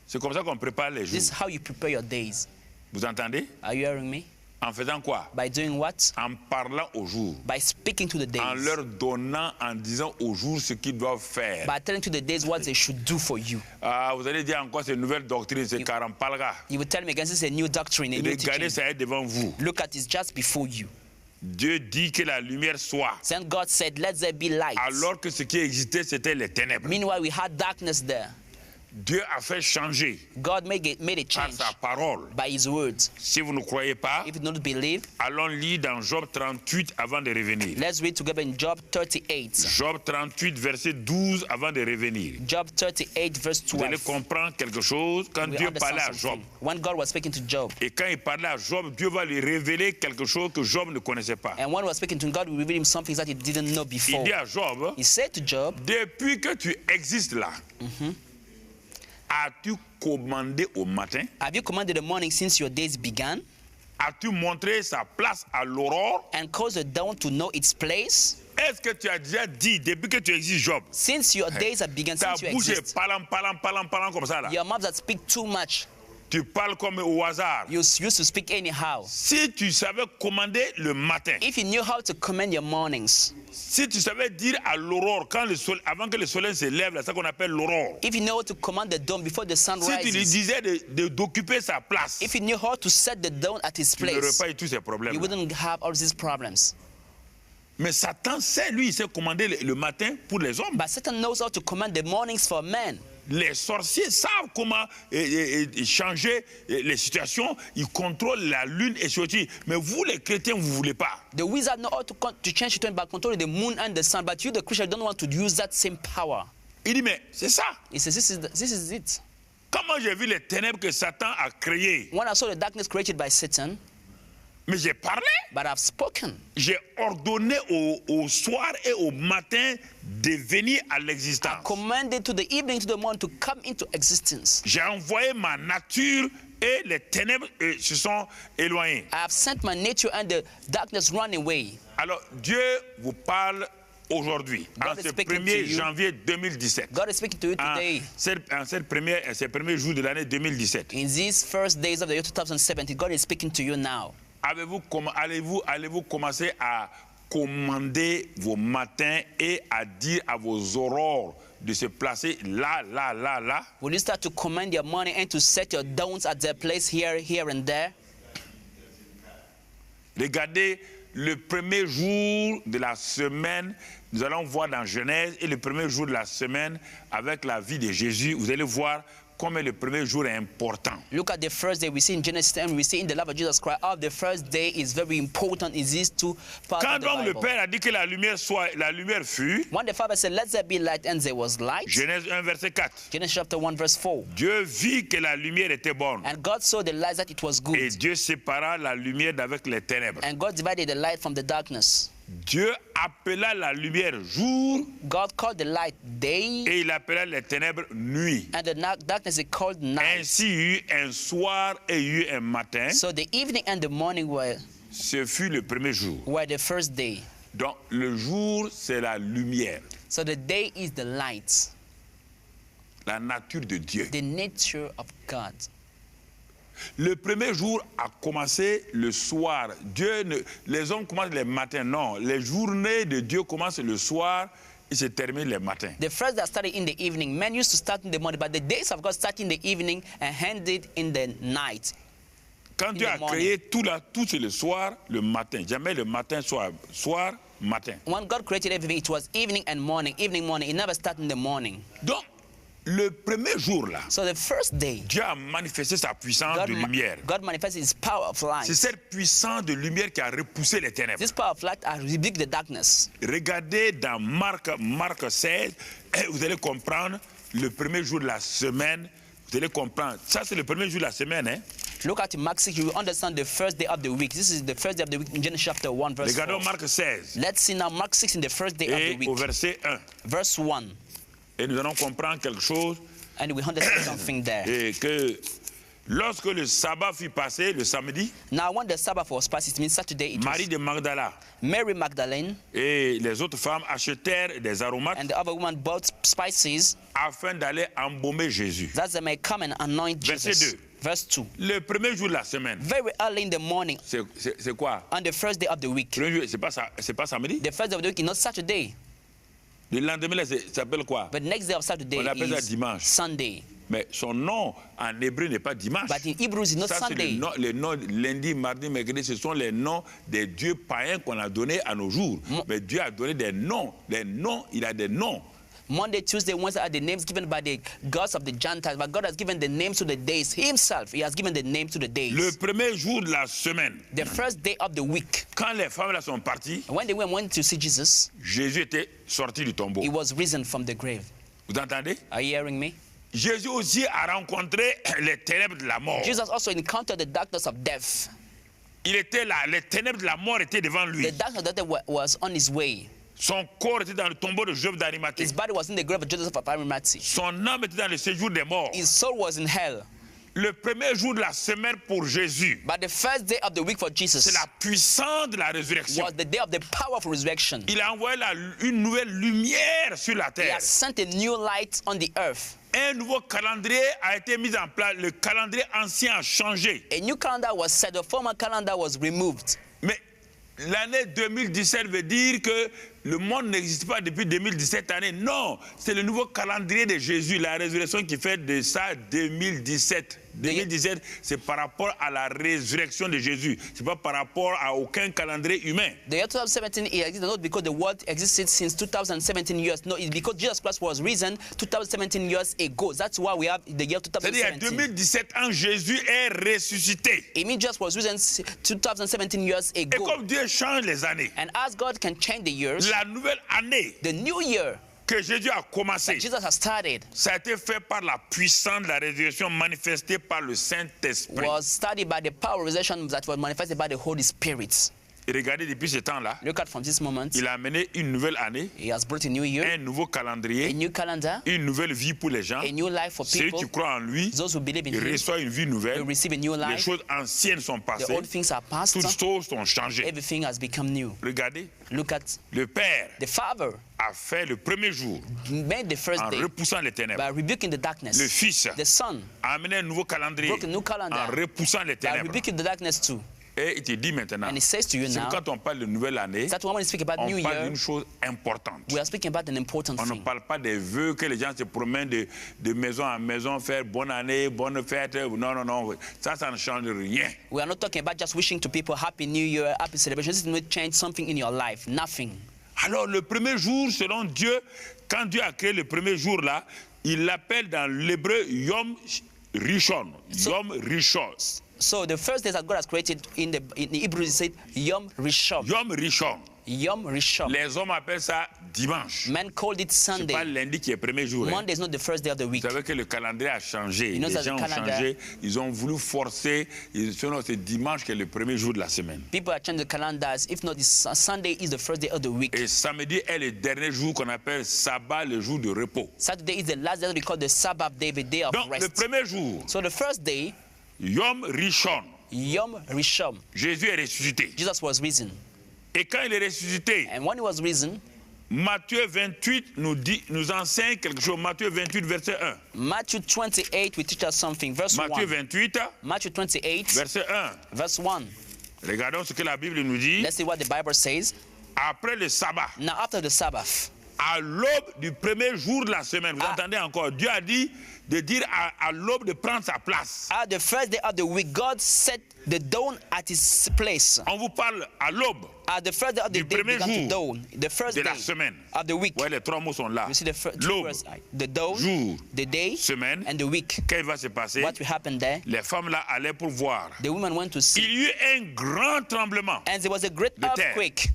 Speaker 2: c'est comme ça qu'on prépare les
Speaker 3: This is
Speaker 2: jours.
Speaker 3: how you prepare your days.
Speaker 2: Vous entendez?
Speaker 3: Are you hearing me?
Speaker 2: En faisant quoi?
Speaker 3: By doing what?
Speaker 2: En parlant aux jours.
Speaker 3: By speaking to the
Speaker 2: En
Speaker 3: days.
Speaker 2: leur donnant, en disant aux jours ce qu'ils doivent faire.
Speaker 3: By telling to the days what they should do for you.
Speaker 2: Ah, vous allez dire encore, c'est une nouvelle doctrine, c'est Karampalga.
Speaker 3: You will tell me again, this is a new doctrine, a new
Speaker 2: Regardez,
Speaker 3: teaching.
Speaker 2: ça est devant vous.
Speaker 3: Look at it just before you.
Speaker 2: Dieu dit que la lumière soit.
Speaker 3: Then God said, let there be light.
Speaker 2: Alors que ce qui existait, c'était les ténèbres.
Speaker 3: Meanwhile, we had darkness there.
Speaker 2: Dieu a fait changer
Speaker 3: God made a
Speaker 2: par
Speaker 3: change
Speaker 2: sa parole.
Speaker 3: by his words.
Speaker 2: Si vous ne croyez pas,
Speaker 3: If you don't believe,
Speaker 2: allons lire dans Job 38 avant de revenir.
Speaker 3: let's read together in Job 38.
Speaker 2: Job 38, verset 12 avant de revenir.
Speaker 3: Job 38, verse
Speaker 2: Vous allez
Speaker 3: 12.
Speaker 2: comprendre quelque chose quand
Speaker 3: We
Speaker 2: Dieu
Speaker 3: understand
Speaker 2: parlait à Job.
Speaker 3: something. When God was speaking to Job,
Speaker 2: Et quand il parlait à Job, Dieu va lui révéler quelque chose que Job ne connaissait pas.
Speaker 3: and when he was speaking to God, we revealed him something that he didn't know
Speaker 2: Il
Speaker 3: before.
Speaker 2: dit à Job,
Speaker 3: He said to Job,
Speaker 2: depuis que tu existes là, as-tu commandé au matin?
Speaker 3: have you commanded the morning since your days began,
Speaker 2: As-tu montré sa place à l'aurore?
Speaker 3: and caused the dawn to know its place?
Speaker 2: Est-ce que tu as déjà dit, depuis que tu existes, Job,
Speaker 3: Since your days have begun,
Speaker 2: ta
Speaker 3: since you
Speaker 2: bouche est
Speaker 3: exist,
Speaker 2: parlant comme ça là.
Speaker 3: your mouth that speak too much,
Speaker 2: Tu parles comme au hasard.
Speaker 3: you used to speak anyhow.
Speaker 2: Si tu savais commander le matin,
Speaker 3: If you knew how to command your mornings,
Speaker 2: si tu savais dire à l'aurore, avant que le soleil se lève, c'est ça qu'on appelle l'aurore.
Speaker 3: if you know how to command the dawn before the sun
Speaker 2: Si tu lui
Speaker 3: rises,
Speaker 2: disais d'occuper sa place,
Speaker 3: if you knew how to set the dawn at his
Speaker 2: tu n'aurais
Speaker 3: place,
Speaker 2: pas eu tous ces problèmes.
Speaker 3: you wouldn't have all these problems.
Speaker 2: Mais Satan sait, lui, il sait commander le matin pour les hommes.
Speaker 3: But Satan knows how to command the mornings for men.
Speaker 2: Les sorciers savent comment changer les situations. Ils contrôlent la lune et ceci. Mais vous, les chrétiens, vous ne voulez pas.
Speaker 3: The wizard know how to change it by controlling the moon and the sun, but you, the Christian, don't want to use that same power.
Speaker 2: Il dit, mais c'est ça.
Speaker 3: He says, this is it.
Speaker 2: Comment j'ai vu les ténèbres que Satan a créées,
Speaker 3: When I saw the darkness created by Satan,
Speaker 2: Mais j'ai parlé.
Speaker 3: but I've spoken.
Speaker 2: J'ai ordonné au soir et au matin de venir à l'existence.
Speaker 3: Commanded to the evening, to the morning, to come into existence.
Speaker 2: J'ai envoyé ma nature et les ténèbres se sont éloignées.
Speaker 3: I have sent my nature and the darkness run away.
Speaker 2: Alors Dieu vous parle aujourd'hui, en
Speaker 3: God is
Speaker 2: ce
Speaker 3: speaking
Speaker 2: 1er
Speaker 3: to you.
Speaker 2: janvier 2017.
Speaker 3: God is speaking to you today.
Speaker 2: En ces premiers jours de l'année 2017.
Speaker 3: In these first days of the year 2017, God is speaking to you now.
Speaker 2: Allez-vous commencer à commander vos matins et à dire à vos aurores de se placer là, là, là, là?
Speaker 3: Will you start to command your morning and to set your dawns at their place here, here and there?
Speaker 2: Regardez le premier jour de la semaine, nous allons voir dans Genèse, et le premier jour de la semaine avec la vie de Jésus, vous allez voir combien le premier jour est important.
Speaker 3: Look at the first day we see in Genesis and we see in the life of Jesus Christ. How the first day is very important in these two parts
Speaker 2: Quand
Speaker 3: of the
Speaker 2: donc le
Speaker 3: Bible.
Speaker 2: Père a dit que la lumière fut,
Speaker 3: When the Father said, "Let there be light," and there was light.
Speaker 2: Genèse 1 verset 4,
Speaker 3: Genesis chapter 1 verse 4.
Speaker 2: Dieu vit que la lumière était bonne.
Speaker 3: And God saw the light that it was good.
Speaker 2: Et Dieu sépara la lumière d'avec les ténèbres.
Speaker 3: And God divided the light from the darkness.
Speaker 2: Dieu appela la lumière jour
Speaker 3: God called the light day,
Speaker 2: et il appela les ténèbres nuit.
Speaker 3: and the darkness is called night.
Speaker 2: Ainsi il y eut un soir et il y eut un matin.
Speaker 3: So the evening and the morning
Speaker 2: Ce fut le premier jour.
Speaker 3: were the first day.
Speaker 2: Donc le jour, c'est la lumière,
Speaker 3: So the day is the light,
Speaker 2: la nature de Dieu.
Speaker 3: the nature of God.
Speaker 2: Le premier jour a commencé le soir. Les hommes commencent les matins. Non, les journées de Dieu commencent le soir et se terminent les matins.
Speaker 3: The first that started in the evening, men used to start in the morning, but the days of God start in the evening and ended in the night.
Speaker 2: Quand Dieu a créé tout c'est le soir, le matin. Jamais le matin, soir, matin.
Speaker 3: When God created everything, it was evening and morning, evening, morning. It never started in the morning.
Speaker 2: Donc, le premier jour là,
Speaker 3: So the first day,
Speaker 2: Dieu a manifesté sa puissance de lumière.
Speaker 3: God manifested His power of light.
Speaker 2: C'est cette puissance de lumière qui a repoussé les ténèbres.
Speaker 3: This power of light has rebuked the darkness.
Speaker 2: Regardez dans Marc 16, et vous allez comprendre le premier jour de la semaine. Vous allez comprendre. Ça, c'est le premier jour de la semaine. Hein?
Speaker 3: Look at Mark 6, you will understand the first day of the week. This is the first day of the week in Genesis chapter 1, verse 4.
Speaker 2: Regardons Marc 16.
Speaker 3: Let's see now Mark 6 in the first day of
Speaker 2: Et
Speaker 3: the
Speaker 2: au
Speaker 3: week.
Speaker 2: verset 1.
Speaker 3: Verse 1.
Speaker 2: Et nous allons comprendre quelque chose.
Speaker 3: And we understand something there.
Speaker 2: Et que lorsque le sabbat fut passé, le samedi,
Speaker 3: Now when the Sabbath was passed, it means Saturday, it
Speaker 2: Marie
Speaker 3: was
Speaker 2: de Magdala
Speaker 3: Mary Magdalene
Speaker 2: et les autres femmes achetèrent des aromates
Speaker 3: and the other woman bought spices
Speaker 2: afin d'aller embaumer Jésus.
Speaker 3: that they may come and anoint
Speaker 2: Verset
Speaker 3: Jesus.
Speaker 2: 2.
Speaker 3: Verse 2.
Speaker 2: Le premier jour de la semaine,
Speaker 3: Very early in the morning,
Speaker 2: c'est quoi?
Speaker 3: on the first day of the week.
Speaker 2: Le premier jour, c'est pas samedi?
Speaker 3: The first day of the week is not Saturday,
Speaker 2: Le lendemain, là, ça s'appelle quoi?
Speaker 3: but next day of Saturday
Speaker 2: On appelle ça
Speaker 3: is
Speaker 2: dimanche.
Speaker 3: Sunday.
Speaker 2: Mais son nom en hébreu n'est pas dimanche.
Speaker 3: But in Hebrew, it's not
Speaker 2: Ça, c'est
Speaker 3: Sunday.
Speaker 2: les noms lundi, mardi, mercredi, ce sont les noms des dieux païens qu'on a donnés à nos jours. Mais Dieu a donné des noms. Les noms, il a des noms.
Speaker 3: Monday, Tuesday, Wednesday are the names given by the gods of the Gentiles, but God has given the names to the days Himself. He has given the name to the days.
Speaker 2: Le premier jour de la semaine,
Speaker 3: The first day of the week,
Speaker 2: quand les femmes là sont parties,
Speaker 3: when they went to see Jesus,
Speaker 2: Jésus était sorti du tombeau.
Speaker 3: He was risen from the grave.
Speaker 2: Vous entendez?
Speaker 3: Are you hearing me?
Speaker 2: Jésus aussi a rencontré les ténèbres de la mort.
Speaker 3: Jesus also encountered the darkness of death.
Speaker 2: Il était là, les ténèbres de la mort étaient devant lui.
Speaker 3: The darkness of death was on His way.
Speaker 2: Son corps était dans le tombeau de Joseph d'Arimathée.
Speaker 3: His body was in the grave of Joseph of Arimathea.
Speaker 2: Son âme était dans le séjour des morts.
Speaker 3: His soul was in hell.
Speaker 2: Le premier jour de la semaine pour Jésus,
Speaker 3: But the first day of the week for
Speaker 2: c'est
Speaker 3: Jesus
Speaker 2: la puissance de la résurrection.
Speaker 3: was the day of the power of resurrection.
Speaker 2: Il a envoyé une nouvelle lumière sur la
Speaker 3: He
Speaker 2: terre.
Speaker 3: has sent a new light on the earth.
Speaker 2: Un nouveau calendrier a été mis en place. Le calendrier ancien a changé.
Speaker 3: A new calendar was set. The former calendar was removed.
Speaker 2: Mais l'année 2017 veut dire que le monde n'existe pas depuis 2017 années. Non, c'est le nouveau calendrier de Jésus, la résurrection qui fait de ça 2017. 2017, c'est par rapport à la résurrection de Jésus. C'est pas par rapport à aucun calendrier humain.
Speaker 3: The year 2017 exists not because the world existed since 2017 years. No, it's because Jesus Christ was risen 2017 years ago. That's why we have the year
Speaker 2: C'est-à-dire, il y a
Speaker 3: 2017.
Speaker 2: 2017 ans, Jésus est ressuscité.
Speaker 3: It means Jesus was risen 2017 years
Speaker 2: Et
Speaker 3: ago.
Speaker 2: comme Dieu change les années,
Speaker 3: And as God can change the years,
Speaker 2: la nouvelle année,
Speaker 3: the new year,
Speaker 2: que Jésus a commencé,
Speaker 3: Jesus has started
Speaker 2: ça a été fait par la puissance de la résurrection manifestée par le Saint-Esprit.
Speaker 3: was started by the power of resurrection that was manifested by the Holy Spirit.
Speaker 2: Et regardez, depuis ce temps-là,
Speaker 3: Look at from this moment,
Speaker 2: il a amené une nouvelle année,
Speaker 3: he has brought a new year,
Speaker 2: un nouveau
Speaker 3: a
Speaker 2: calendrier,
Speaker 3: new calendar,
Speaker 2: une nouvelle vie pour les gens.
Speaker 3: a new life for
Speaker 2: Ceux
Speaker 3: people.
Speaker 2: qui croient en lui,
Speaker 3: Those who believe in
Speaker 2: ils
Speaker 3: him,
Speaker 2: reçoivent une vie nouvelle.
Speaker 3: they receive a new
Speaker 2: Les
Speaker 3: life.
Speaker 2: choses anciennes sont
Speaker 3: The
Speaker 2: passées.
Speaker 3: old things are past.
Speaker 2: Toutes choses sont changées.
Speaker 3: Everything has become new.
Speaker 2: Regardez,
Speaker 3: Look at
Speaker 2: le Père
Speaker 3: the Father
Speaker 2: a fait le premier jour
Speaker 3: made the first
Speaker 2: en
Speaker 3: day
Speaker 2: repoussant les ténèbres.
Speaker 3: by rebuking the darkness.
Speaker 2: Le Fils
Speaker 3: The Son
Speaker 2: a amené un nouveau calendrier
Speaker 3: broke a new
Speaker 2: en
Speaker 3: calendar
Speaker 2: repoussant les
Speaker 3: by
Speaker 2: ténèbres.
Speaker 3: rebuking the darkness too.
Speaker 2: Et il te dit maintenant,
Speaker 3: And he says to you
Speaker 2: c'est
Speaker 3: now,
Speaker 2: quand on parle de nouvelle année,
Speaker 3: that when we speak about New
Speaker 2: on parle
Speaker 3: Year,
Speaker 2: d'une chose importante.
Speaker 3: we are speaking about an important
Speaker 2: On ne
Speaker 3: thing.
Speaker 2: parle pas des vœux que les gens se promènent de maison en maison, faire bonne année, bonne fête. Non, non, non. Ça ne change rien.
Speaker 3: We are not talking about just wishing to people happy New Year, happy celebration. This will change something in your life. Nothing.
Speaker 2: Alors, le premier jour, selon Dieu, quand Dieu a créé le premier jour là, il l'appelle dans l'hébreu Yom Rishon. Yom Rishon.
Speaker 3: So the first day that God has created in the Hebrew, is said Yom Rishon.
Speaker 2: Yom Rishon.
Speaker 3: Yom Rishon.
Speaker 2: Les hommes appellent ça dimanche.
Speaker 3: Men called it
Speaker 2: C'est pas
Speaker 3: Sunday.
Speaker 2: lundi qui est le premier jour. Hein.
Speaker 3: Monday is not the first day of the week.
Speaker 2: Vous savez que le calendrier a changé.
Speaker 3: You know
Speaker 2: Les
Speaker 3: that the
Speaker 2: gens ont
Speaker 3: calendar-
Speaker 2: changé. Ils ont voulu forcer. C'est dimanche qui est le premier jour de la semaine.
Speaker 3: People are changing the calendars. If not, Sunday is the first day of the week.
Speaker 2: Et samedi est le dernier jour qu'on appelle sabbat, le jour de repos.
Speaker 3: Saturday is the last day we call the Sabbath day, the day of
Speaker 2: Donc, le
Speaker 3: rest.
Speaker 2: premier jour,
Speaker 3: So the first day,
Speaker 2: Yom Rishon,
Speaker 3: Yom Rishon,
Speaker 2: Jésus est ressuscité.
Speaker 3: Jesus was risen.
Speaker 2: Et quand il est ressuscité,
Speaker 3: And when he was risen,
Speaker 2: Matthieu 28 nous enseigne quelque chose. Matthieu 28, verset 1.
Speaker 3: Matthew 28 will teach us something. Verse
Speaker 2: Matthieu
Speaker 3: 1.
Speaker 2: 28,
Speaker 3: Matthew 28,
Speaker 2: verset 1.
Speaker 3: verse 1.
Speaker 2: Regardons ce que la Bible nous dit.
Speaker 3: Let's see what the Bible says.
Speaker 2: Après le sabbat,
Speaker 3: Now, after the Sabbath,
Speaker 2: à l'aube du premier jour de la semaine, vous entendez encore, Dieu a dit de dire à l'aube de prendre sa place.
Speaker 3: at the first day of the week, God set the dawn at his place.
Speaker 2: On vous parle à l'aube
Speaker 3: At the first day of the
Speaker 2: Du
Speaker 3: day
Speaker 2: premier
Speaker 3: began to
Speaker 2: jour
Speaker 3: dawn. The first
Speaker 2: de
Speaker 3: day
Speaker 2: la semaine.
Speaker 3: of the week.
Speaker 2: Ouais, les trois mots sont là.
Speaker 3: You see the two
Speaker 2: L'aube,
Speaker 3: words, the dawn,
Speaker 2: jour,
Speaker 3: the day,
Speaker 2: semaine.
Speaker 3: and the week.
Speaker 2: Qu'est-ce qui va se passer?
Speaker 3: What will happen there?
Speaker 2: Les femmes là allaient pour voir.
Speaker 3: The women went to see.
Speaker 2: Il y eut un grand tremblement.
Speaker 3: And there was a great
Speaker 2: De terre.
Speaker 3: earthquake.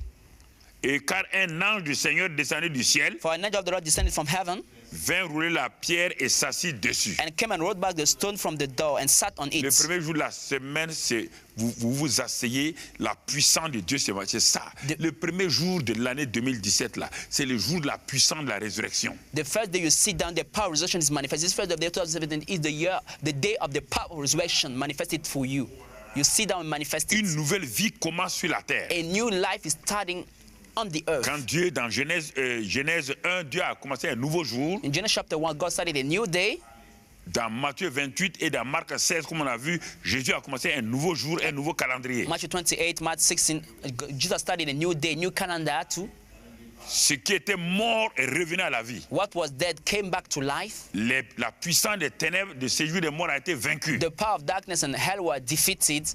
Speaker 2: Et car un ange du Seigneur descendu du ciel,
Speaker 3: For an angel of the Lord descended from heaven
Speaker 2: vint rouler la pierre et s'assit dessus.
Speaker 3: and came and rolled back the stone from the door and sat on
Speaker 2: Le
Speaker 3: it.
Speaker 2: premier jour de la semaine, c'est vous asseyez, la puissance de Dieu, c'est ça. Le premier jour de l'année 2017, là, c'est le jour de la puissance de la résurrection.
Speaker 3: The first day you sit down, the power of resurrection is manifested. This first day of the year 2017 is the day of the power of resurrection manifested for you. You sit down and manifest
Speaker 2: Une
Speaker 3: it.
Speaker 2: nouvelle vie commence sur la terre.
Speaker 3: A new life is starting on the earth.
Speaker 2: Quand Dieu, dans Genèse 1, Dieu a commencé un nouveau jour.
Speaker 3: In Genesis chapter 1, God started a new day.
Speaker 2: Dans Matthieu 28 et dans Marc 16, comme on a vu, Jésus a commencé un nouveau jour, un nouveau calendrier.
Speaker 3: Matthew 28, Mark 16, Jesus started a new day, new calendar too.
Speaker 2: Ce qui était mort est revenu à la vie.
Speaker 3: What was dead came back to life.
Speaker 2: La puissance des ténèbres, de séjour des morts a été vaincue.
Speaker 3: The power of darkness and hell were defeated.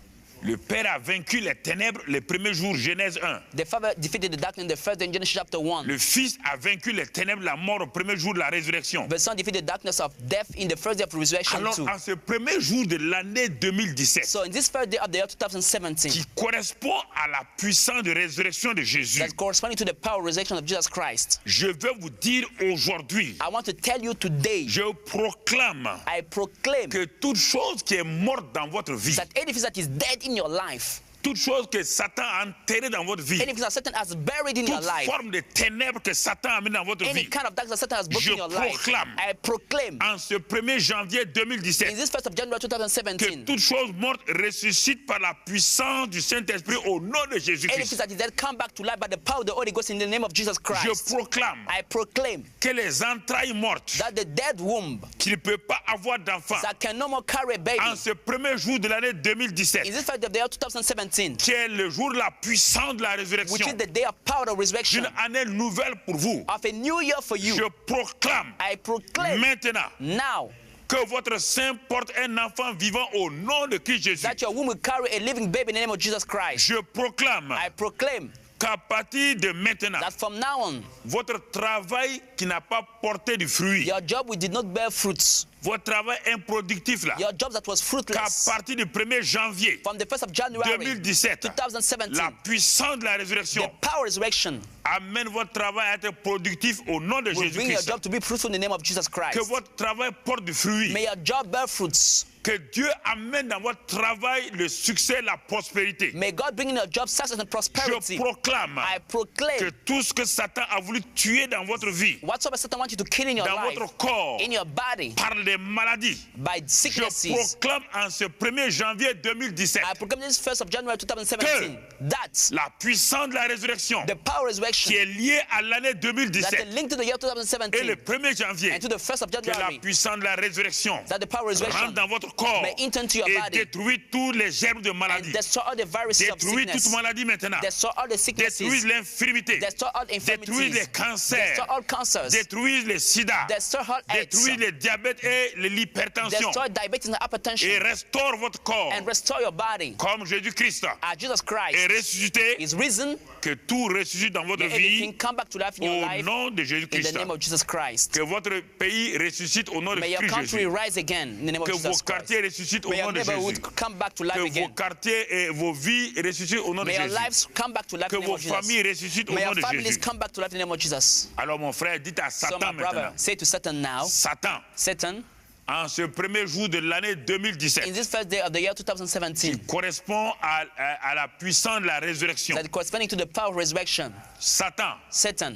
Speaker 2: Le Père a vaincu les ténèbres les premiers jours, Genèse 1.
Speaker 3: The Father defeated the darkness in the first day in Genesis chapter 1.
Speaker 2: Le Fils a vaincu les ténèbres, la mort au premier jour de la résurrection.
Speaker 3: The Son defeated the darkness of death in the first day of resurrection
Speaker 2: Alors,
Speaker 3: too.
Speaker 2: en ce premier jour de l'année 2017,
Speaker 3: So in this first day of the year 2017,
Speaker 2: qui correspond à la puissance de résurrection de Jésus,
Speaker 3: that's corresponding to the power of resurrection of Jesus Christ,
Speaker 2: je vais vous dire aujourd'hui,
Speaker 3: I want to tell you today,
Speaker 2: je proclame
Speaker 3: I proclaim
Speaker 2: que toute chose qui est morte dans votre vie,
Speaker 3: that anything that is dead in your life,
Speaker 2: toute chose que Satan a enterrée dans votre vie,
Speaker 3: anything that Satan has buried in your
Speaker 2: toute
Speaker 3: life,
Speaker 2: forme de ténèbres que Satan a mis dans votre
Speaker 3: any
Speaker 2: vie,
Speaker 3: kind of darkness that Satan has broken
Speaker 2: Je
Speaker 3: in your life,
Speaker 2: proclame.
Speaker 3: I proclaim
Speaker 2: en ce 1er janvier
Speaker 3: in
Speaker 2: 2017,
Speaker 3: this 1st of January
Speaker 2: que
Speaker 3: 2017,
Speaker 2: toute chose morte ressuscite par la puissance du Saint-Esprit au nom de
Speaker 3: anything
Speaker 2: Jésus-Christ.
Speaker 3: that is dead come back to life by the power of the Holy Ghost in the name of Jesus
Speaker 2: Je
Speaker 3: Christ.
Speaker 2: proclame
Speaker 3: I proclaim
Speaker 2: que les entrailles mortes
Speaker 3: that the dead womb
Speaker 2: qui ne peut pas avoir d'enfant
Speaker 3: that can no more carry a baby
Speaker 2: en ce premier jour de l'année
Speaker 3: in
Speaker 2: 2017,
Speaker 3: this 1st of the year 2017,
Speaker 2: qui est le jour de la puissance de la
Speaker 3: which
Speaker 2: résurrection,
Speaker 3: is the day of power of resurrection,
Speaker 2: d'une année nouvelle pour vous,
Speaker 3: of a new year for you,
Speaker 2: je proclame
Speaker 3: I proclaim
Speaker 2: maintenant
Speaker 3: now
Speaker 2: que votre sein porte un enfant vivant au nom de Christ Jésus.
Speaker 3: that your womb will carry a living baby in the name of Jesus Christ.
Speaker 2: Je proclame
Speaker 3: I proclaim
Speaker 2: qu'à partir de maintenant,
Speaker 3: that from now on,
Speaker 2: votre travail qui n'a pas porté du fruit,
Speaker 3: your job which did not bear fruits,
Speaker 2: votre travail improductif là,
Speaker 3: your job that was
Speaker 2: qu'à
Speaker 3: fruitless,
Speaker 2: partir du 1er janvier
Speaker 3: from the 1st of January
Speaker 2: 2017,
Speaker 3: 2017,
Speaker 2: la puissance de la
Speaker 3: the
Speaker 2: résurrection
Speaker 3: power of resurrection
Speaker 2: amène votre travail à être productif au nom de
Speaker 3: will bring your
Speaker 2: Jésus-Christ.
Speaker 3: job to be fruitful in the name of Jesus Christ.
Speaker 2: Que votre travail porte du fruit.
Speaker 3: May your job bear fruits.
Speaker 2: Que Dieu amène dans votre travail le succès, la prospérité.
Speaker 3: May God bring in your job success and prosperity.
Speaker 2: Je proclame
Speaker 3: I proclaim
Speaker 2: que tout ce que Satan a voulu tuer dans votre vie,
Speaker 3: whatsoever Satan wants you to kill in your
Speaker 2: dans
Speaker 3: life,
Speaker 2: votre corps,
Speaker 3: in your body,
Speaker 2: par les maladies,
Speaker 3: by
Speaker 2: je
Speaker 3: sicknesses,
Speaker 2: proclame en ce 1er janvier 2017
Speaker 3: I proclaim this 1st of January 2017 that
Speaker 2: la puissance de la résurrection
Speaker 3: the power of
Speaker 2: qui
Speaker 3: resurrection
Speaker 2: est liée à l'année
Speaker 3: that is
Speaker 2: 2017
Speaker 3: linked to the year
Speaker 2: et le
Speaker 3: 2017
Speaker 2: 1er janvier,
Speaker 3: and to the 1st of
Speaker 2: que la
Speaker 3: January,
Speaker 2: puissance de la résurrection
Speaker 3: that the power of
Speaker 2: rentre
Speaker 3: resurrection
Speaker 2: dans votre corps
Speaker 3: may enter into your
Speaker 2: et
Speaker 3: body
Speaker 2: détruit tous les germes de
Speaker 3: and
Speaker 2: maladie.
Speaker 3: destroy all the viruses of
Speaker 2: Détruit toute
Speaker 3: sickness,
Speaker 2: maladie maintenant.
Speaker 3: destroy all the
Speaker 2: Détruit
Speaker 3: sicknesses,
Speaker 2: l'infirmité.
Speaker 3: destroy all
Speaker 2: Détruit les
Speaker 3: infirmities,
Speaker 2: cancers.
Speaker 3: destroy all cancers,
Speaker 2: Détruit les sida.
Speaker 3: destroy all AIDS,
Speaker 2: Détruit le diabète et l'hypertension.
Speaker 3: destroy diabetes and
Speaker 2: Et
Speaker 3: hypertension,
Speaker 2: restaure votre corps
Speaker 3: and restore your body.
Speaker 2: comme Jésus-Christ
Speaker 3: As Jesus
Speaker 2: est
Speaker 3: Christ
Speaker 2: ressuscité.
Speaker 3: is risen,
Speaker 2: Que tout ressuscite dans votre
Speaker 3: may everything
Speaker 2: vie
Speaker 3: come back to life in your
Speaker 2: au
Speaker 3: life
Speaker 2: nom de
Speaker 3: in the
Speaker 2: Jésus-Christ.
Speaker 3: name of Jesus Christ.
Speaker 2: Que votre pays ressuscite au nom de
Speaker 3: May your
Speaker 2: Christ
Speaker 3: country
Speaker 2: Jésus.
Speaker 3: rise again in the name of
Speaker 2: Que vos
Speaker 3: Jesus Christ.
Speaker 2: quartiers ressuscitent au
Speaker 3: May
Speaker 2: nom
Speaker 3: your
Speaker 2: de Jésus.
Speaker 3: neighborhood come back to life
Speaker 2: Que vos
Speaker 3: again.
Speaker 2: quartiers et vos vies ressuscitent au nom de
Speaker 3: May your
Speaker 2: Jésus.
Speaker 3: lives come back to life
Speaker 2: Que
Speaker 3: in the name
Speaker 2: vos
Speaker 3: of Jesus.
Speaker 2: familles ressuscitent au
Speaker 3: May
Speaker 2: nom
Speaker 3: your
Speaker 2: de
Speaker 3: families
Speaker 2: Jésus.
Speaker 3: come back to life in the name of Jesus.
Speaker 2: Alors mon frère, dites à
Speaker 3: So
Speaker 2: Satan
Speaker 3: my brother,
Speaker 2: maintenant.
Speaker 3: say to Satan now,
Speaker 2: Satan,
Speaker 3: Satan,
Speaker 2: en ce premier jour de l'année
Speaker 3: in
Speaker 2: 2017,
Speaker 3: this first day of the year 2017,
Speaker 2: correspond à la puissance de la résurrection.
Speaker 3: that corresponding to the power of resurrection,
Speaker 2: Satan,
Speaker 3: Satan,